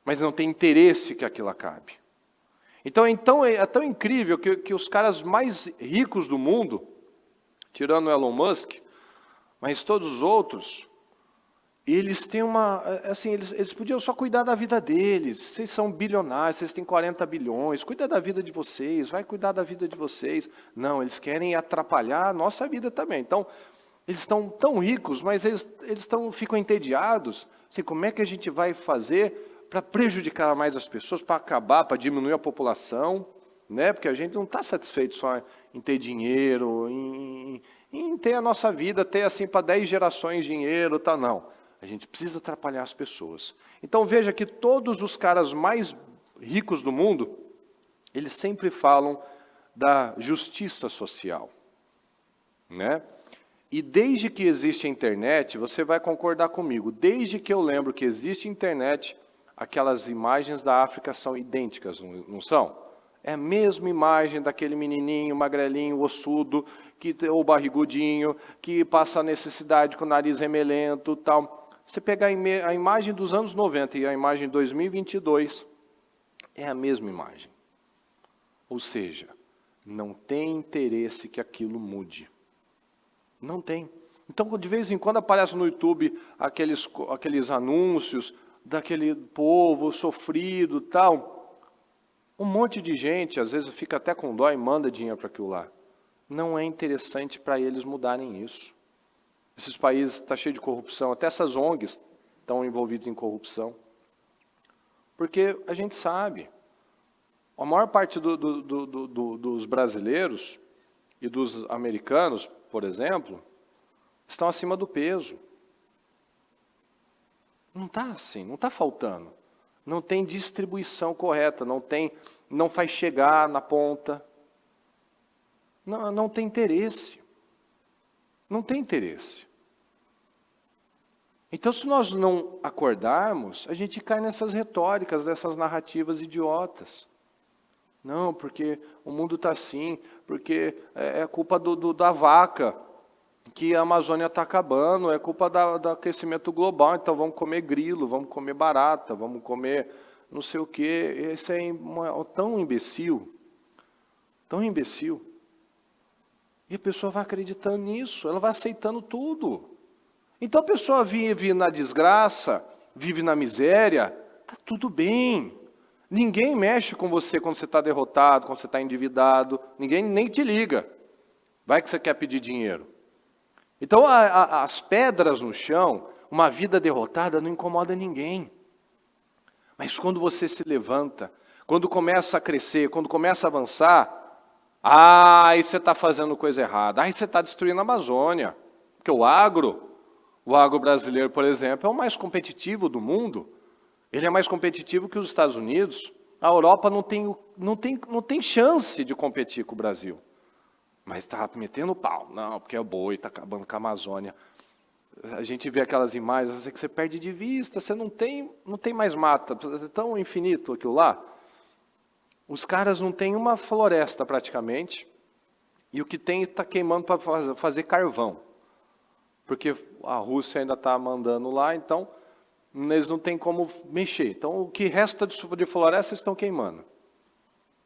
Mas não tem interesse que aquilo acabe. Então é tão incrível que os caras mais ricos do mundo, tirando o Elon Musk, mas todos os outros, eles têm eles podiam só cuidar da vida deles. Vocês são bilionários, vocês têm 40 bilhões, cuida da vida de vocês, vai cuidar da vida de vocês. Não, eles querem atrapalhar a nossa vida também. Então, eles estão tão ricos, mas eles ficam entediados. Assim, como é que a gente vai fazer para prejudicar mais as pessoas, para acabar, para diminuir a população, né? Porque a gente não está satisfeito só em ter dinheiro, em ter a nossa vida, ter assim para 10 gerações dinheiro, tá? Não. A gente precisa atrapalhar as pessoas. Então veja que todos os caras mais ricos do mundo, eles sempre falam da justiça social, né? E desde que existe a internet, você vai concordar comigo, desde que eu lembro que existe internet, aquelas imagens da África são idênticas, não são? É a mesma imagem daquele menininho magrelinho, ossudo, ou barrigudinho, que passa a necessidade com o nariz remelento e tal. Você pegar a imagem dos anos 90 e a imagem de 2022, é a mesma imagem. Ou seja, não tem interesse que aquilo mude. Não tem. Então, de vez em quando aparece no YouTube aqueles anúncios daquele povo sofrido e tal. Um monte de gente, às vezes, fica até com dó e manda dinheiro para aquilo lá. Não é interessante para eles mudarem isso. Esses países estão cheios de corrupção, até essas ONGs estão envolvidas em corrupção. Porque a gente sabe, a maior parte dos brasileiros e dos americanos, por exemplo, estão acima do peso. Não está assim, não está faltando. Não tem distribuição correta, não faz chegar na ponta. Não tem interesse. Não tem interesse. Então, se nós não acordarmos, a gente cai nessas retóricas, dessas narrativas idiotas. Não, porque o mundo está assim, porque é culpa da vaca, que a Amazônia está acabando, é culpa do aquecimento global, então vamos comer grilo, vamos comer barata, vamos comer não sei o quê. Isso é tão imbecil, tão imbecil. E a pessoa vai acreditando nisso, ela vai aceitando tudo. Então a pessoa vive na desgraça, vive na miséria, está tudo bem. Ninguém mexe com você quando você está derrotado, quando você está endividado. Ninguém nem te liga. Vai que você quer pedir dinheiro. Então, as pedras no chão, uma vida derrotada não incomoda ninguém. Mas quando você se levanta, quando começa a crescer, quando começa a avançar, aí você está fazendo coisa errada. Aí você está destruindo a Amazônia. Porque o agro brasileiro, por exemplo, é o mais competitivo do mundo. Ele é mais competitivo que os Estados Unidos. A Europa não tem chance de competir com o Brasil. Mas está metendo pau. Não, porque é boi, está acabando com a Amazônia. A gente vê aquelas imagens que você perde de vista, você não tem mais mata. É tão infinito aquilo lá. Os caras não têm uma floresta praticamente. E o que tem está queimando para fazer carvão. Porque a Rússia ainda está mandando lá, então eles não têm como mexer. Então, o que resta de floresta estão queimando.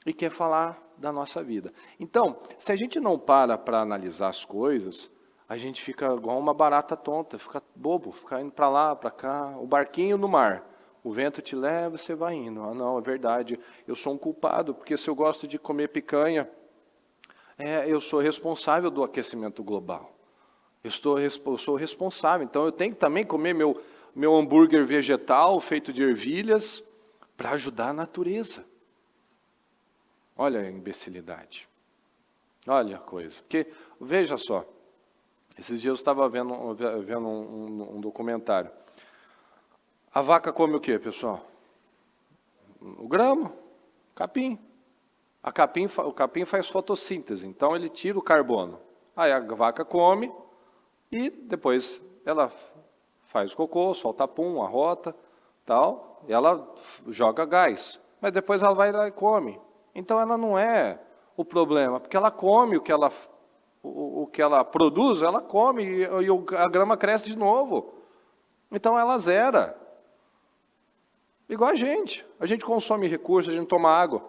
E quer falar da nossa vida. Então, se a gente não para analisar as coisas, a gente fica igual uma barata tonta, fica bobo, fica indo para lá, para cá, o barquinho no mar. O vento te leva, você vai indo. Ah, não, é verdade, eu sou um culpado, porque se eu gosto de comer picanha, eu sou responsável do aquecimento global. Eu sou responsável, então eu tenho que também comer meu hambúrguer vegetal feito de ervilhas para ajudar a natureza. Olha a imbecilidade. Olha a coisa. Porque, veja só, esses dias eu estava vendo um documentário. A vaca come o quê, pessoal? O grama, capim. O capim faz fotossíntese, então ele tira o carbono. Aí a vaca come e depois ela faz o cocô, solta a pum, a rota, tal, e ela joga gás. Mas depois ela vai lá e come. Então ela não é o problema, porque ela come o que ela produz, ela come e a grama cresce de novo. Então ela zera. Igual a gente consome recursos, a gente toma água,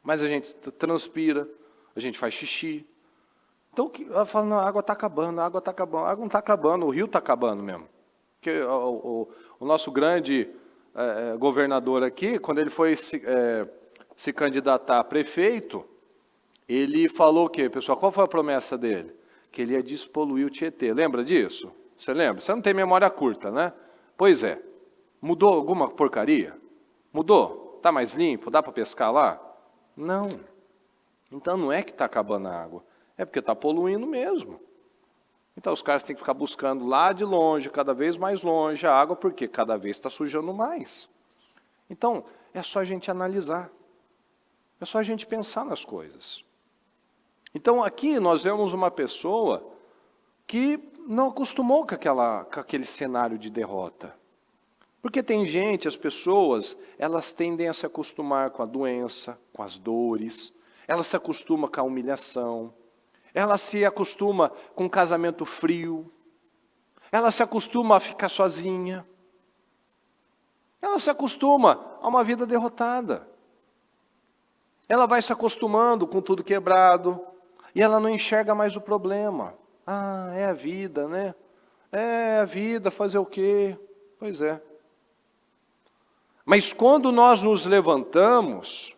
mas a gente transpira, a gente faz xixi. Então ela fala, não, a água está acabando, a água não está acabando, o rio está acabando mesmo. Porque o nosso grande governador aqui, quando ele foi se candidatar a prefeito, ele falou o quê, pessoal? Qual foi a promessa dele? Que ele ia despoluir o Tietê. Lembra disso? Você lembra? Você não tem memória curta, né? Pois é. Mudou alguma porcaria? Mudou? Está mais limpo? Dá para pescar lá? Não. Então não é que está acabando a água. É porque está poluindo mesmo. Então os caras têm que ficar buscando lá de longe, cada vez mais longe a água, porque cada vez está sujando mais. Então, é só a gente analisar. É só a gente pensar nas coisas. Então aqui nós vemos uma pessoa que não acostumou com aquele cenário de derrota. Porque tem gente, as pessoas, elas tendem a se acostumar com a doença, com as dores, elas se acostumam com a humilhação, ela se acostuma com um casamento frio, ela se acostuma a ficar sozinha, ela se acostuma a uma vida derrotada. Ela vai se acostumando com tudo quebrado e ela não enxerga mais o problema. Ah, é a vida, né? É a vida, fazer o quê? Pois é. Mas quando nós nos levantamos,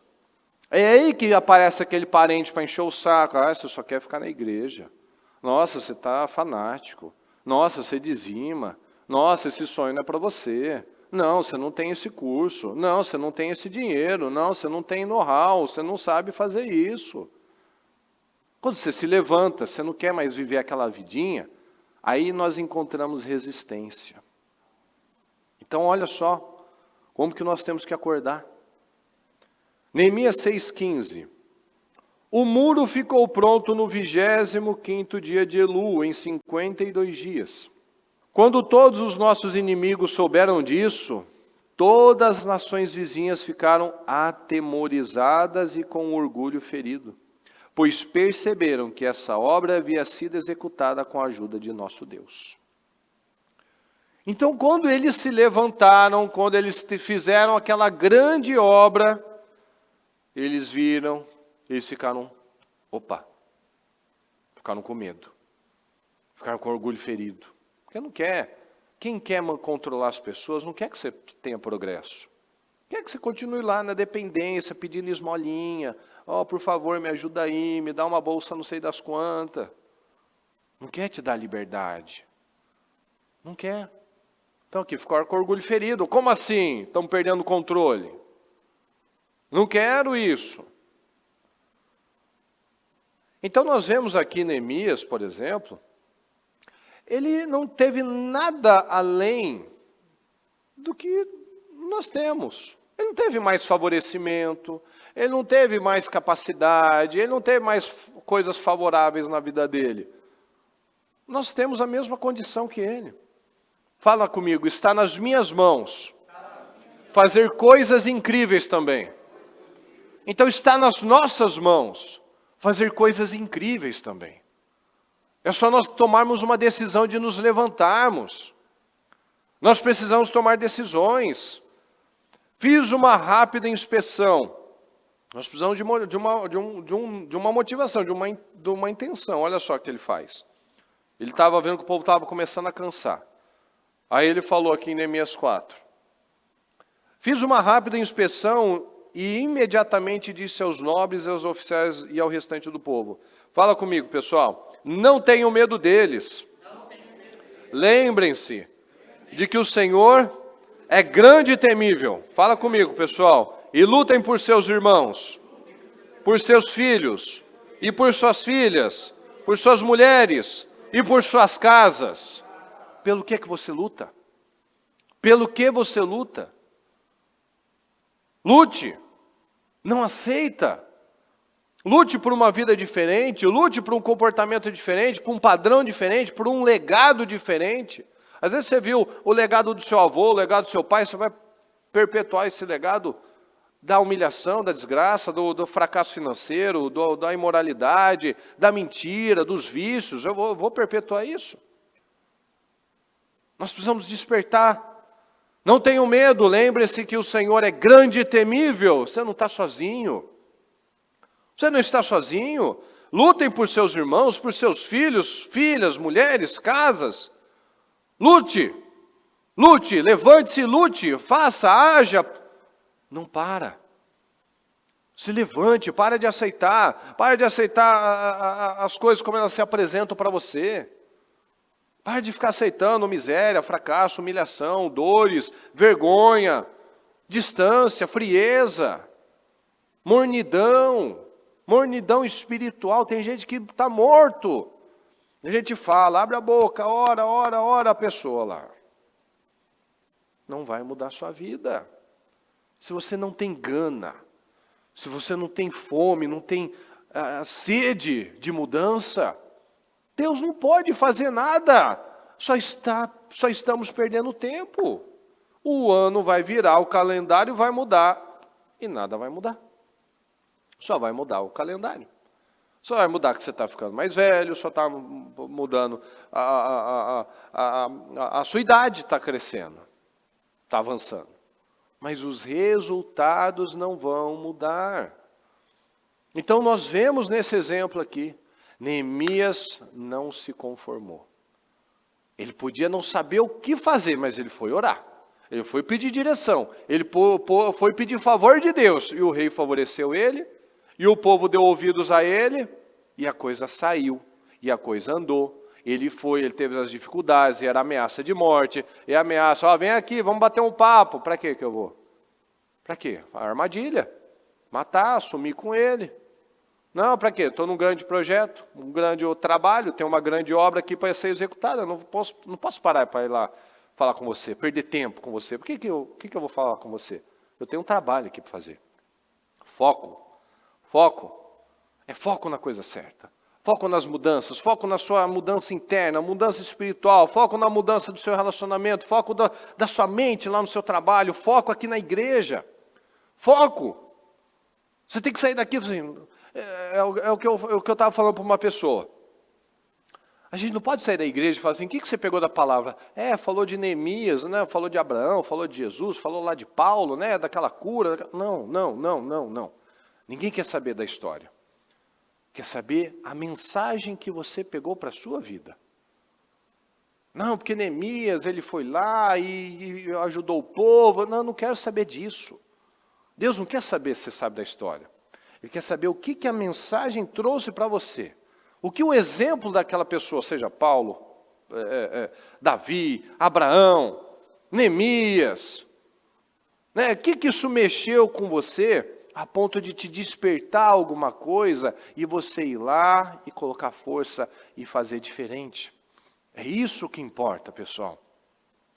é aí que aparece aquele parente para encher o saco. Ah, você só quer ficar na igreja. Nossa, você está fanático. Nossa, você dizima. Nossa, esse sonho não é para você. Não, você não tem esse curso. Não, você não tem esse dinheiro. Não, você não tem know-how. Você não sabe fazer isso. Quando você se levanta, você não quer mais viver aquela vidinha, aí nós encontramos resistência. Então, olha só como que nós temos que acordar. Neemias 6,15. O muro ficou pronto no 25º dia de Elul, em 52 dias. Quando todos os nossos inimigos souberam disso, todas as nações vizinhas ficaram atemorizadas e com orgulho ferido, pois perceberam que essa obra havia sido executada com a ajuda de nosso Deus. Então, quando eles se levantaram, quando eles fizeram aquela grande obra, eles viram, eles ficaram com medo, ficaram com orgulho ferido. Porque não quer, quem quer controlar as pessoas não quer que você tenha progresso. Quer que você continue lá na dependência, pedindo esmolinha. Por favor, me ajuda aí, me dá uma bolsa não sei das quantas. Não quer te dar liberdade. Não quer. Então aqui, ficaram com orgulho ferido. Como assim? Estão perdendo o controle. Não quero isso. Então nós vemos aqui Neemias, por exemplo, ele não teve nada além do que nós temos. Ele não teve mais favorecimento, ele não teve mais capacidade, ele não teve mais coisas favoráveis na vida dele. Nós temos a mesma condição que ele. Fala comigo, está nas minhas mãos fazer coisas incríveis também. Então está nas nossas mãos fazer coisas incríveis também. É só nós tomarmos uma decisão de nos levantarmos. Nós precisamos tomar decisões. Fiz uma rápida inspeção. Nós precisamos de uma motivação, de uma intenção. Olha só o que ele faz. Ele estava vendo que o povo estava começando a cansar. Aí ele falou aqui em Neemias 4. Fiz uma rápida inspeção e imediatamente disse aos nobres, aos oficiais e ao restante do povo. Fala comigo, pessoal. Não tenham medo deles. Lembrem-se de que o Senhor é grande e temível. Fala comigo, pessoal. E lutem por seus irmãos, por seus filhos, e por suas filhas, por suas mulheres, e por suas casas. Pelo que você luta? Pelo que você luta? Lute. Não aceita. Lute por uma vida diferente, lute por um comportamento diferente, por um padrão diferente, por um legado diferente. Às vezes você viu o legado do seu avô, o legado do seu pai, você vai perpetuar esse legado da humilhação, da desgraça, do fracasso financeiro, da imoralidade, da mentira, dos vícios. Eu vou perpetuar isso. Nós precisamos despertar. Não tenham medo, lembre-se que o Senhor é grande e temível. Você não está sozinho. Você não está sozinho. Lutem por seus irmãos, por seus filhos, filhas, mulheres, casas. Lute, levante-se, lute, faça, haja. Não para. Se levante, para de aceitar as coisas como elas se apresentam para você. Pare de ficar aceitando miséria, fracasso, humilhação, dores, vergonha, distância, frieza, mornidão espiritual. Tem gente que está morto. A gente fala, abre a boca, ora a pessoa lá. Não vai mudar a sua vida. Se você não tem gana, se você não tem fome, não tem sede de mudança, Deus não pode fazer nada. Só estamos perdendo tempo. O ano vai virar, o calendário vai mudar e nada vai mudar. Só vai mudar o calendário. Só vai mudar que você está ficando mais velho, só está mudando, a sua idade está crescendo, está avançando. Mas os resultados não vão mudar. Então nós vemos nesse exemplo aqui, Neemias não se conformou. Ele podia não saber o que fazer, mas ele foi orar. Ele foi pedir direção. Ele foi pedir favor de Deus. E o rei favoreceu ele. E o povo deu ouvidos a ele. E a coisa saiu. E a coisa andou. Ele teve as dificuldades. E era ameaça de morte. E ameaça, vem aqui, vamos bater um papo. Para que eu vou? Para quê? A armadilha. Matar, sumir com ele. Não, para quê? Estou num grande projeto, um grande trabalho, tem uma grande obra aqui para ser executada. Eu não posso parar para ir lá falar com você, perder tempo com você. Por que eu vou falar com você? Eu tenho um trabalho aqui para fazer. Foco. É foco na coisa certa. Foco nas mudanças, foco na sua mudança interna, mudança espiritual, foco na mudança do seu relacionamento, foco da sua mente lá no seu trabalho, foco aqui na igreja. Foco. Você tem que sair daqui assim... É o que eu estava falando para uma pessoa. A gente não pode sair da igreja e falar assim, o que você pegou da palavra? Falou de Neemias, né? Falou de Abraão, falou de Jesus, falou lá de Paulo, né? Daquela cura. Não. Ninguém quer saber da história. Quer saber a mensagem que você pegou para a sua vida. Não, porque Neemias, ele foi lá e ajudou o povo. Não quero saber disso. Deus não quer saber se você sabe da história. Ele quer saber o que a mensagem trouxe para você. O que o exemplo daquela pessoa, seja Paulo, Davi, Abraão, Neemias, né? O que isso mexeu com você a ponto de te despertar alguma coisa e você ir lá e colocar força e fazer diferente. É isso que importa, pessoal.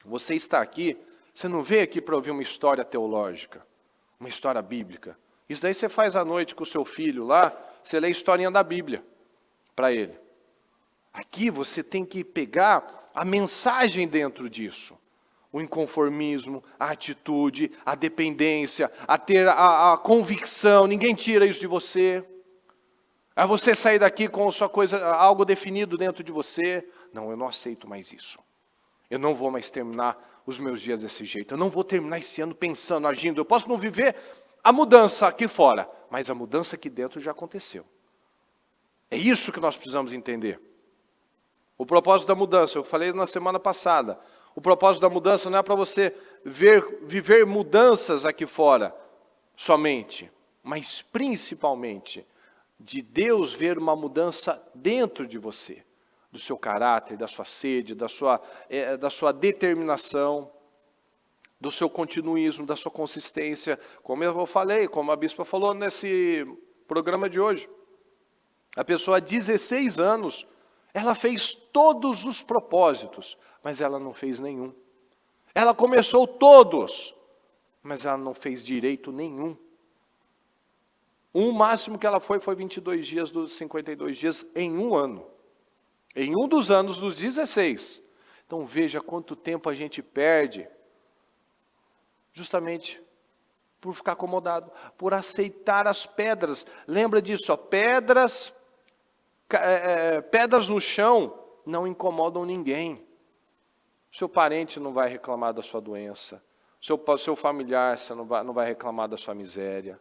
Você está aqui, você não veio aqui para ouvir uma história teológica, uma história bíblica. Isso daí você faz à noite com o seu filho lá, você lê a historinha da Bíblia para ele. Aqui você tem que pegar a mensagem dentro disso. O inconformismo, a atitude, a dependência, a ter a convicção, ninguém tira isso de você. É você sair daqui com sua coisa, algo definido dentro de você. Não, eu não aceito mais isso. Eu não vou mais terminar os meus dias desse jeito. Eu não vou terminar esse ano pensando, agindo. Eu posso não viver a mudança aqui fora, mas a mudança aqui dentro já aconteceu. É isso que nós precisamos entender. O propósito da mudança, eu falei na semana passada, o propósito da mudança não é para você viver mudanças aqui fora somente, mas principalmente de Deus ver uma mudança dentro de você, do seu caráter, da sua sede, da sua determinação, do seu continuismo, da sua consistência, como eu falei, como a bispa falou nesse programa de hoje. A pessoa há 16 anos, ela fez todos os propósitos, mas ela não fez nenhum. Ela começou todos, mas ela não fez direito nenhum. O máximo que ela foi 22 dias dos 52 dias em um ano. Em um dos anos dos 16. Então veja quanto tempo a gente perde justamente por ficar acomodado, por aceitar as pedras. Lembra disso, pedras no chão não incomodam ninguém. Seu parente não vai reclamar da sua doença. Seu familiar não vai reclamar da sua miséria.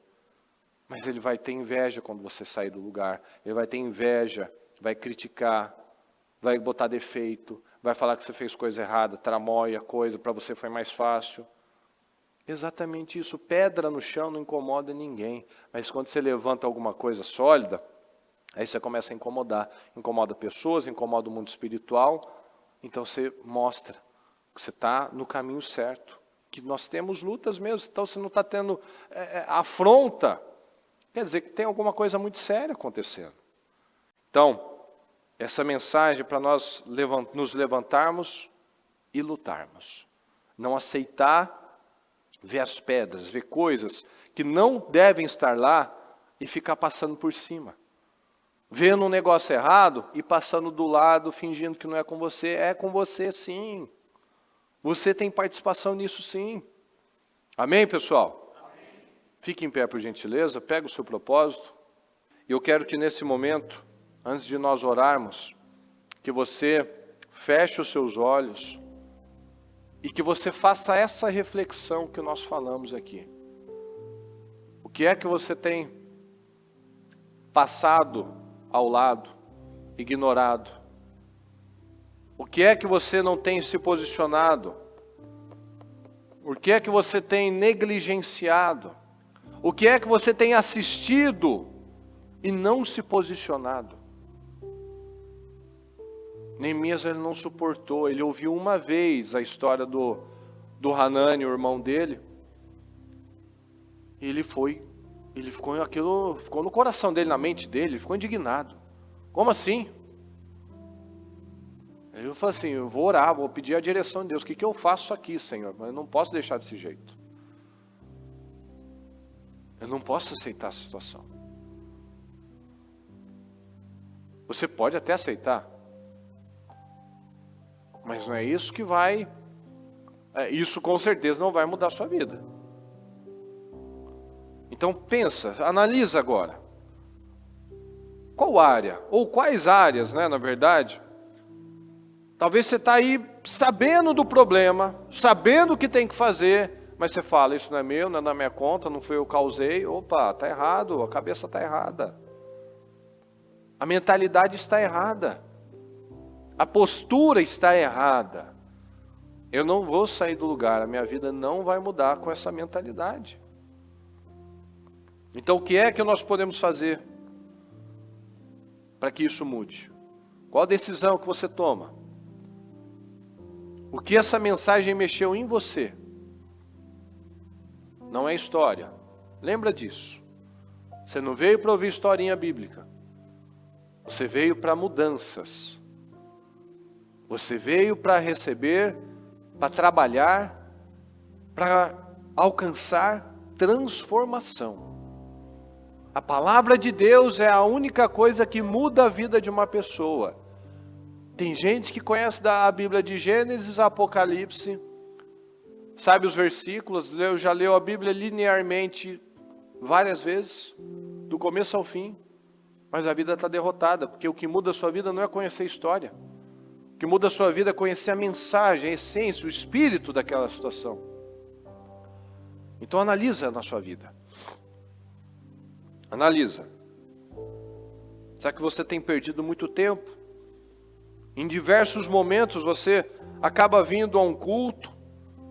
Mas ele vai ter inveja quando você sair do lugar. Ele vai ter inveja, vai criticar, vai botar defeito, vai falar que você fez coisa errada, tramóia, coisa, para você foi mais fácil. Exatamente isso. Pedra no chão não incomoda ninguém. Mas quando você levanta alguma coisa sólida, aí você começa a incomodar. Incomoda pessoas, incomoda o mundo espiritual. Então você mostra que você está no caminho certo. Que nós temos lutas mesmo. Então você não está tendo afronta. Quer dizer que tem alguma coisa muito séria acontecendo. Então, essa mensagem para nós nos levantarmos e lutarmos. Não aceitar ver as pedras, ver coisas que não devem estar lá e ficar passando por cima. vendo um negócio errado e passando do lado, fingindo que não é com você. É com você sim. Você tem participação nisso sim. Amém, pessoal? Amém. Fique em pé, por gentileza, pega o seu propósito. E eu quero que nesse momento, antes de nós orarmos, que você feche os seus olhos e que você faça essa reflexão que nós falamos aqui. O que é que você tem passado ao lado, ignorado? O que é que você não tem se posicionado? O que é que você tem negligenciado? O que é que você tem assistido e não se posicionado? Neemias, ele não suportou, ele ouviu uma vez a história do Hanani, o irmão dele, e ele ficou no coração dele, na mente dele, ele ficou indignado. Como assim? Ele falou assim, eu vou orar, vou pedir a direção de Deus, o que eu faço aqui, Senhor? Mas eu não posso deixar desse jeito. Eu não posso aceitar essa situação. Você pode até aceitar, mas não é isso que vai, isso com certeza não vai mudar a sua vida. Então pensa, analisa agora. Qual área, ou quais áreas, na verdade, talvez você está aí sabendo do problema, sabendo o que tem que fazer, mas você fala, isso não é meu, não é da minha conta, não foi eu que causei. Opa, está errado, a cabeça está errada. A mentalidade está errada. A postura está errada. Eu não vou sair do lugar, a minha vida não vai mudar com essa mentalidade. Então o que é que nós podemos fazer para que isso mude? Qual a decisão que você toma? O que essa mensagem mexeu em você? Não é história. Lembra disso. Você não veio para ouvir historinha bíblica. Você veio para mudanças. Você veio para receber, para trabalhar, para alcançar transformação. A palavra de Deus é a única coisa que muda a vida de uma pessoa. Tem gente que conhece a Bíblia de Gênesis a Apocalipse, sabe os versículos, já leu a Bíblia linearmente várias vezes, do começo ao fim, mas a vida está derrotada, porque o que muda a sua vida não é conhecer a história. O que muda a sua vida é conhecer a mensagem, a essência, o espírito daquela situação. Então analisa na sua vida. Analisa. Será que você tem perdido muito tempo? Em diversos momentos você acaba vindo a um culto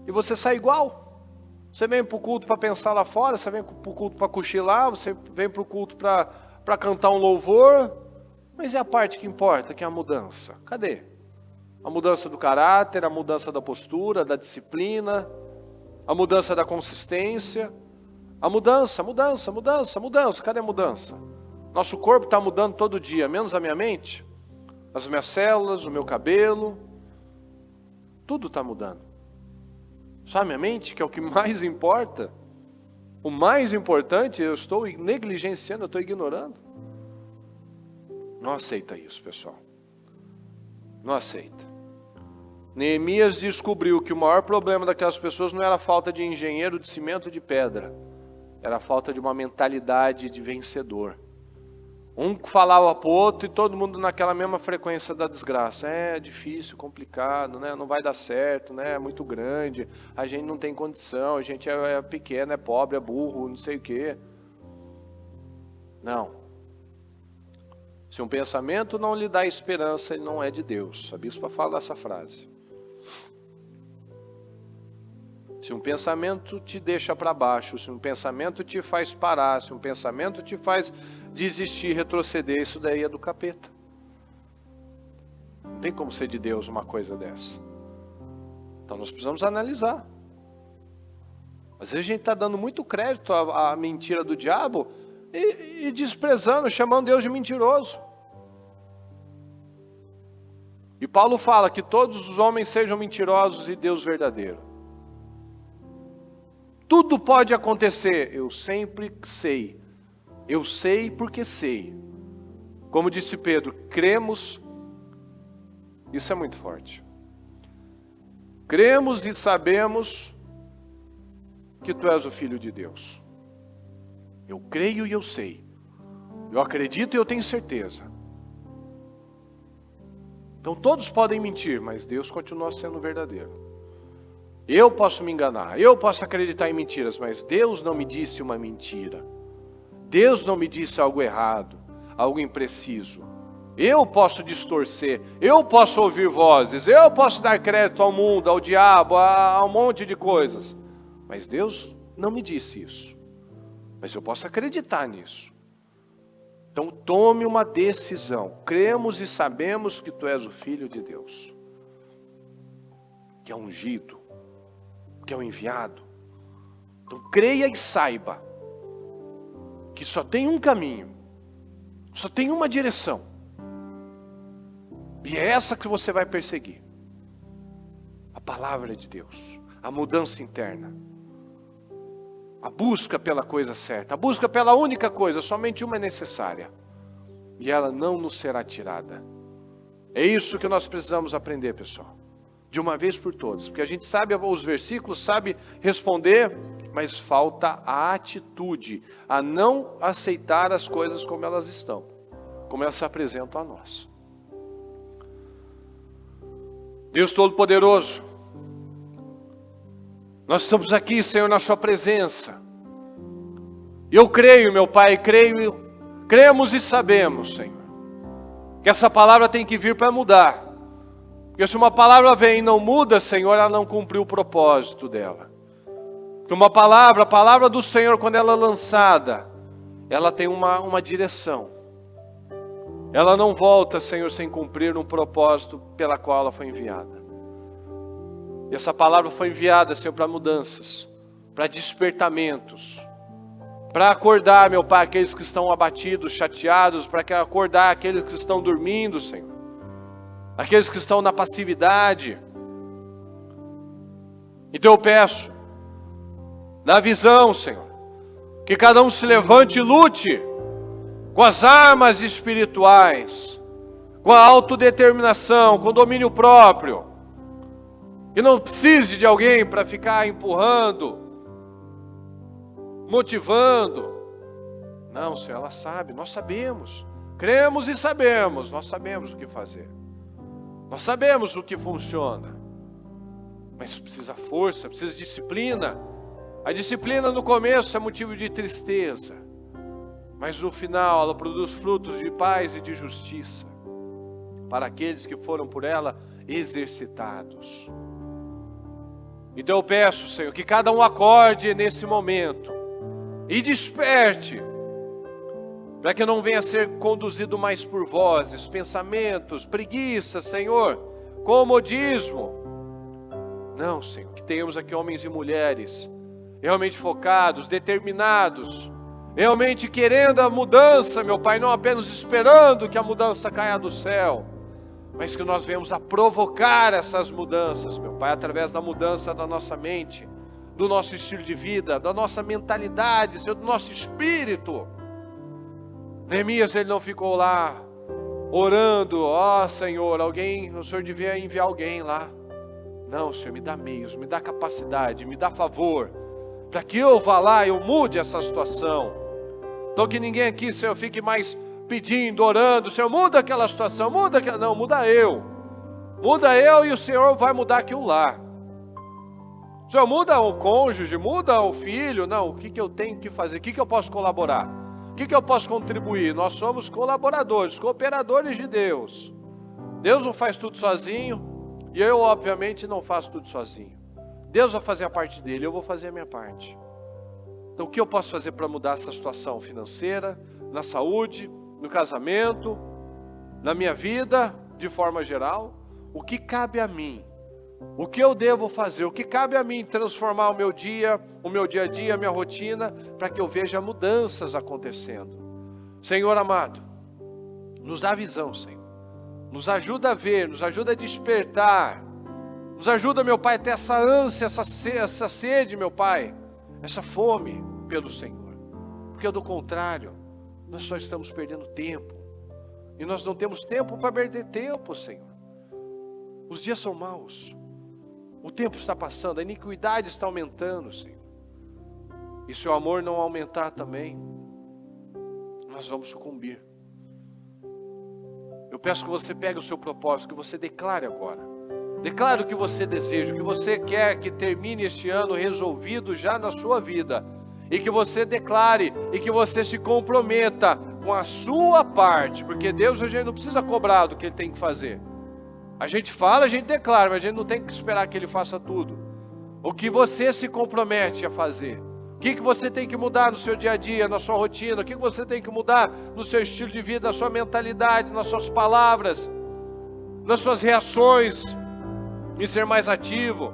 e você sai igual. Você vem para o culto para pensar lá fora, você vem para o culto para cochilar, você vem para o culto para cantar um louvor. Mas é a parte que importa, que é a mudança. Cadê? A mudança do caráter, a mudança da postura, da disciplina, a mudança da consistência. A mudança. Cadê a mudança? Nosso corpo está mudando todo dia, menos a minha mente. As minhas células, o meu cabelo. Tudo está mudando. Só a minha mente, que é o que mais importa. O mais importante eu estou negligenciando, eu estou ignorando. Não aceita isso, pessoal. Não aceita. Neemias descobriu que o maior problema daquelas pessoas não era a falta de engenheiro de cimento de pedra. Era a falta de uma mentalidade de vencedor. Um falava para o outro e todo mundo naquela mesma frequência da desgraça. É difícil, complicado, não vai dar certo, é muito grande, a gente não tem condição, a gente é pequeno, é pobre, é burro, não sei o quê. Não. Se um pensamento não lhe dá esperança, ele não é de Deus. A bispa fala essa frase. Se um pensamento te deixa para baixo, se um pensamento te faz parar, se um pensamento te faz desistir, retroceder, isso daí é do capeta. Não tem como ser de Deus uma coisa dessa. Então nós precisamos analisar. Às vezes a gente está dando muito crédito à mentira do diabo e desprezando, chamando Deus de mentiroso. E Paulo fala que todos os homens sejam mentirosos e Deus verdadeiro. Tudo pode acontecer, eu sempre sei. Eu sei porque sei. Como disse Pedro, cremos, isso é muito forte. Cremos e sabemos que tu és o Filho de Deus. Eu creio e eu sei. Eu acredito e eu tenho certeza. Então todos podem mentir, mas Deus continua sendo verdadeiro. Eu posso me enganar, eu posso acreditar em mentiras, mas Deus não me disse uma mentira. Deus não me disse algo errado, algo impreciso. Eu posso distorcer, eu posso ouvir vozes, eu posso dar crédito ao mundo, ao diabo, a um monte de coisas. Mas Deus não me disse isso. Mas eu posso acreditar nisso. Então tome uma decisão. Cremos e sabemos que tu és o Filho de Deus, que é ungido, que é o enviado. Então creia e saiba que só tem um caminho, só tem uma direção. E é essa que você vai perseguir. A palavra de Deus, a mudança interna, a busca pela coisa certa, a busca pela única coisa, somente uma é necessária. E ela não nos será tirada. É isso que nós precisamos aprender, pessoal. De uma vez por todas. Porque a gente sabe os versículos, sabe responder, mas falta a atitude, a não aceitar as coisas como elas estão, como elas se apresentam a nós. Deus Todo-Poderoso, nós estamos aqui, Senhor, na sua presença. Eu creio, meu Pai, cremos e sabemos, Senhor, que essa palavra tem que vir para mudar. Porque se uma palavra vem e não muda, Senhor, ela não cumpriu o propósito dela. Porque a palavra do Senhor, quando ela é lançada, ela tem uma direção. Ela não volta, Senhor, sem cumprir um propósito pela qual ela foi enviada. E essa palavra foi enviada, Senhor, para mudanças, para despertamentos, para acordar, meu Pai, aqueles que estão abatidos, chateados, para acordar aqueles que estão dormindo, Senhor. Aqueles que estão na passividade. Então eu peço, na visão, Senhor, que cada um se levante e lute com as armas espirituais, com a autodeterminação, com o domínio próprio. Que não precise de alguém para ficar empurrando, motivando. Não, Senhor, ela sabe, nós sabemos. Cremos e sabemos, nós sabemos o que fazer. Nós sabemos o que funciona. Mas precisa força, precisa disciplina. A disciplina no começo é motivo de tristeza. Mas no final ela produz frutos de paz e de justiça. Para aqueles que foram por ela exercitados. Então eu peço, Senhor, que cada um acorde nesse momento e desperte, para que não venha a ser conduzido mais por vozes, pensamentos, preguiça, Senhor, comodismo. Não, Senhor, que tenhamos aqui homens e mulheres realmente focados, determinados, realmente querendo a mudança, meu Pai, não apenas esperando que a mudança caia do céu, mas que nós venhamos a provocar essas mudanças, meu Pai, através da mudança da nossa mente, do nosso estilo de vida, da nossa mentalidade, Senhor, do nosso espírito. Neemias, ele não ficou lá orando, ó Senhor, o Senhor devia enviar alguém lá. Não, Senhor, me dá meios, me dá capacidade, me dá favor, para que eu vá lá e eu mude essa situação. Então que ninguém aqui, Senhor, fique mais pedindo, orando, Senhor, muda aquela situação, muda aquela... Não, muda eu. Muda eu e o Senhor vai mudar aquilo lá. Senhor, muda o cônjuge, muda o filho. Não, o que eu tenho que fazer? O que eu posso colaborar? O que eu posso contribuir? Nós somos colaboradores, cooperadores de Deus. Deus não faz tudo sozinho e eu, obviamente, não faço tudo sozinho. Deus vai fazer a parte dele, eu vou fazer a minha parte. Então, o que eu posso fazer para mudar essa situação financeira, na saúde, no casamento, na minha vida, de forma geral? O que cabe a mim? O que eu devo fazer? O que cabe a mim transformar o meu dia a dia, a minha rotina, para que eu veja mudanças acontecendo? Senhor amado, nos dá visão, Senhor. Nos ajuda a ver, nos ajuda a despertar. Nos ajuda, meu Pai, a ter essa ânsia, essa sede, meu Pai, essa fome pelo Senhor. Porque do contrário, nós só estamos perdendo tempo. E nós não temos tempo para perder tempo, Senhor. Os dias são maus. O tempo está passando, a iniquidade está aumentando, Senhor. E se o amor não aumentar também, nós vamos sucumbir. Eu peço que você pegue o seu propósito, que você declare agora. Declare o que você deseja, o que você quer que termine este ano resolvido já na sua vida. E que você declare, e que você se comprometa com a sua parte. Porque Deus, a gente não precisa cobrar do que Ele tem que fazer. A gente fala, a gente declara, mas a gente não tem que esperar que Ele faça tudo. O que você se compromete a fazer. O que você tem que mudar no seu dia a dia, na sua rotina. O que você tem que mudar no seu estilo de vida, na sua mentalidade, nas suas palavras, nas suas reações. Em ser mais ativo,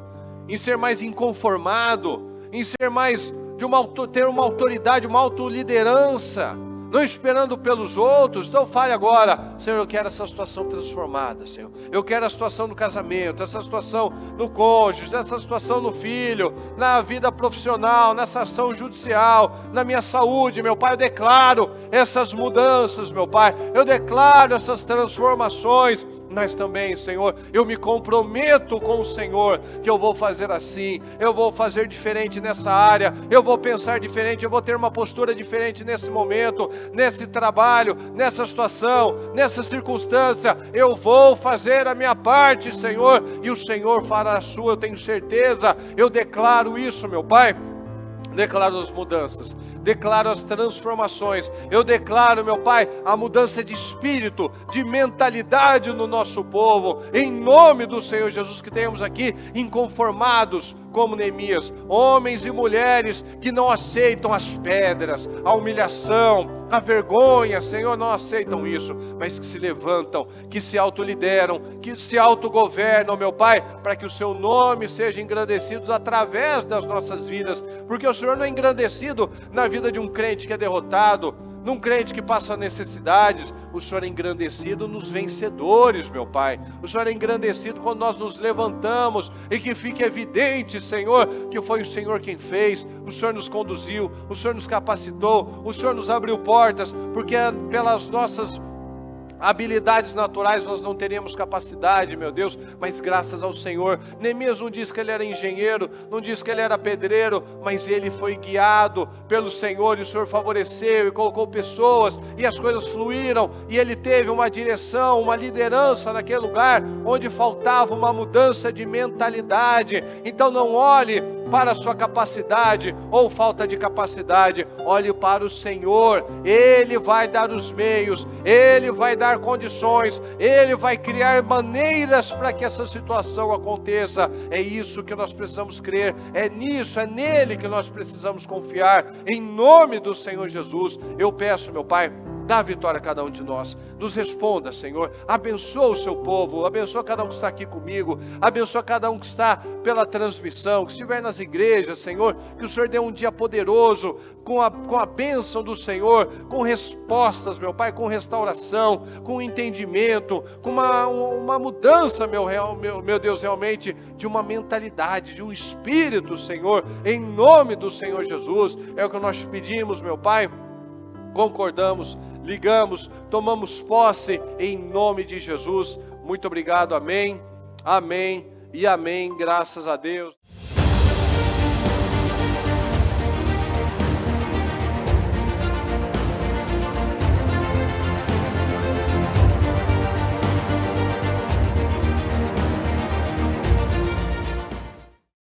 em ser mais inconformado, em ser mais ter uma autoridade, uma autoliderança, não esperando pelos outros. Então fale agora: Senhor, eu quero essa situação transformada, Senhor. Eu quero a situação no casamento, essa situação no cônjuge, essa situação no filho, na vida profissional, nessa ação judicial, na minha saúde, meu Pai. Eu declaro essas mudanças, meu Pai. Eu declaro essas transformações. Mas também, Senhor, eu me comprometo com o Senhor que eu vou fazer assim, eu vou fazer diferente nessa área, eu vou pensar diferente, eu vou ter uma postura diferente nesse momento, nesse trabalho, nessa situação, nessa circunstância. Eu vou fazer a minha parte, Senhor, e o Senhor fará a sua, eu tenho certeza. Eu declaro isso, meu Pai. Declaro as mudanças, declaro as transformações. Eu declaro, meu Pai, a mudança de espírito, de mentalidade no nosso povo. Em nome do Senhor Jesus, que tenhamos aqui inconformados como Neemias, homens e mulheres que não aceitam as pedras, a humilhação, a vergonha, Senhor, não aceitam isso, mas que se levantam, que se autolideram, que se autogovernam, meu Pai, para que o Seu nome seja engrandecido através das nossas vidas, porque o Senhor não é engrandecido na vida de um crente que é derrotado, num crente que passa necessidades. O Senhor é engrandecido nos vencedores, meu Pai. O Senhor é engrandecido quando nós nos levantamos e que fique evidente, Senhor, que foi o Senhor quem fez. O Senhor nos conduziu, o Senhor nos capacitou, o Senhor nos abriu portas, porque pelas nossas habilidades naturais nós não teríamos capacidade, meu Deus, mas graças ao Senhor. Neemias não diz que ele era engenheiro, não diz que ele era pedreiro, mas ele foi guiado pelo Senhor, e o Senhor favoreceu e colocou pessoas, e as coisas fluíram, e ele teve uma direção, uma liderança naquele lugar onde faltava uma mudança de mentalidade. Então não olhe para a sua capacidade ou falta de capacidade, olhe para o Senhor. Ele vai dar os meios, Ele vai dar condições, Ele vai criar maneiras para que essa situação aconteça. É isso que nós precisamos crer, é nisso, é nele que nós precisamos confiar. Em nome do Senhor Jesus, eu peço, meu Pai, dá vitória a cada um de nós. Nos responda, Senhor. Abençoa o seu povo. Abençoa cada um que está aqui comigo. Abençoa cada um que está pela transmissão, que estiver nas igrejas, Senhor. Que o Senhor dê um dia poderoso, com a bênção do Senhor, com respostas, meu Pai, com restauração, com entendimento, com uma mudança, meu Deus, realmente, de uma mentalidade, de um espírito, Senhor. Em nome do Senhor Jesus. É o que nós te pedimos, meu Pai. Concordamos, ligamos, tomamos posse em nome de Jesus. Muito obrigado, amém, amém e amém, graças a Deus.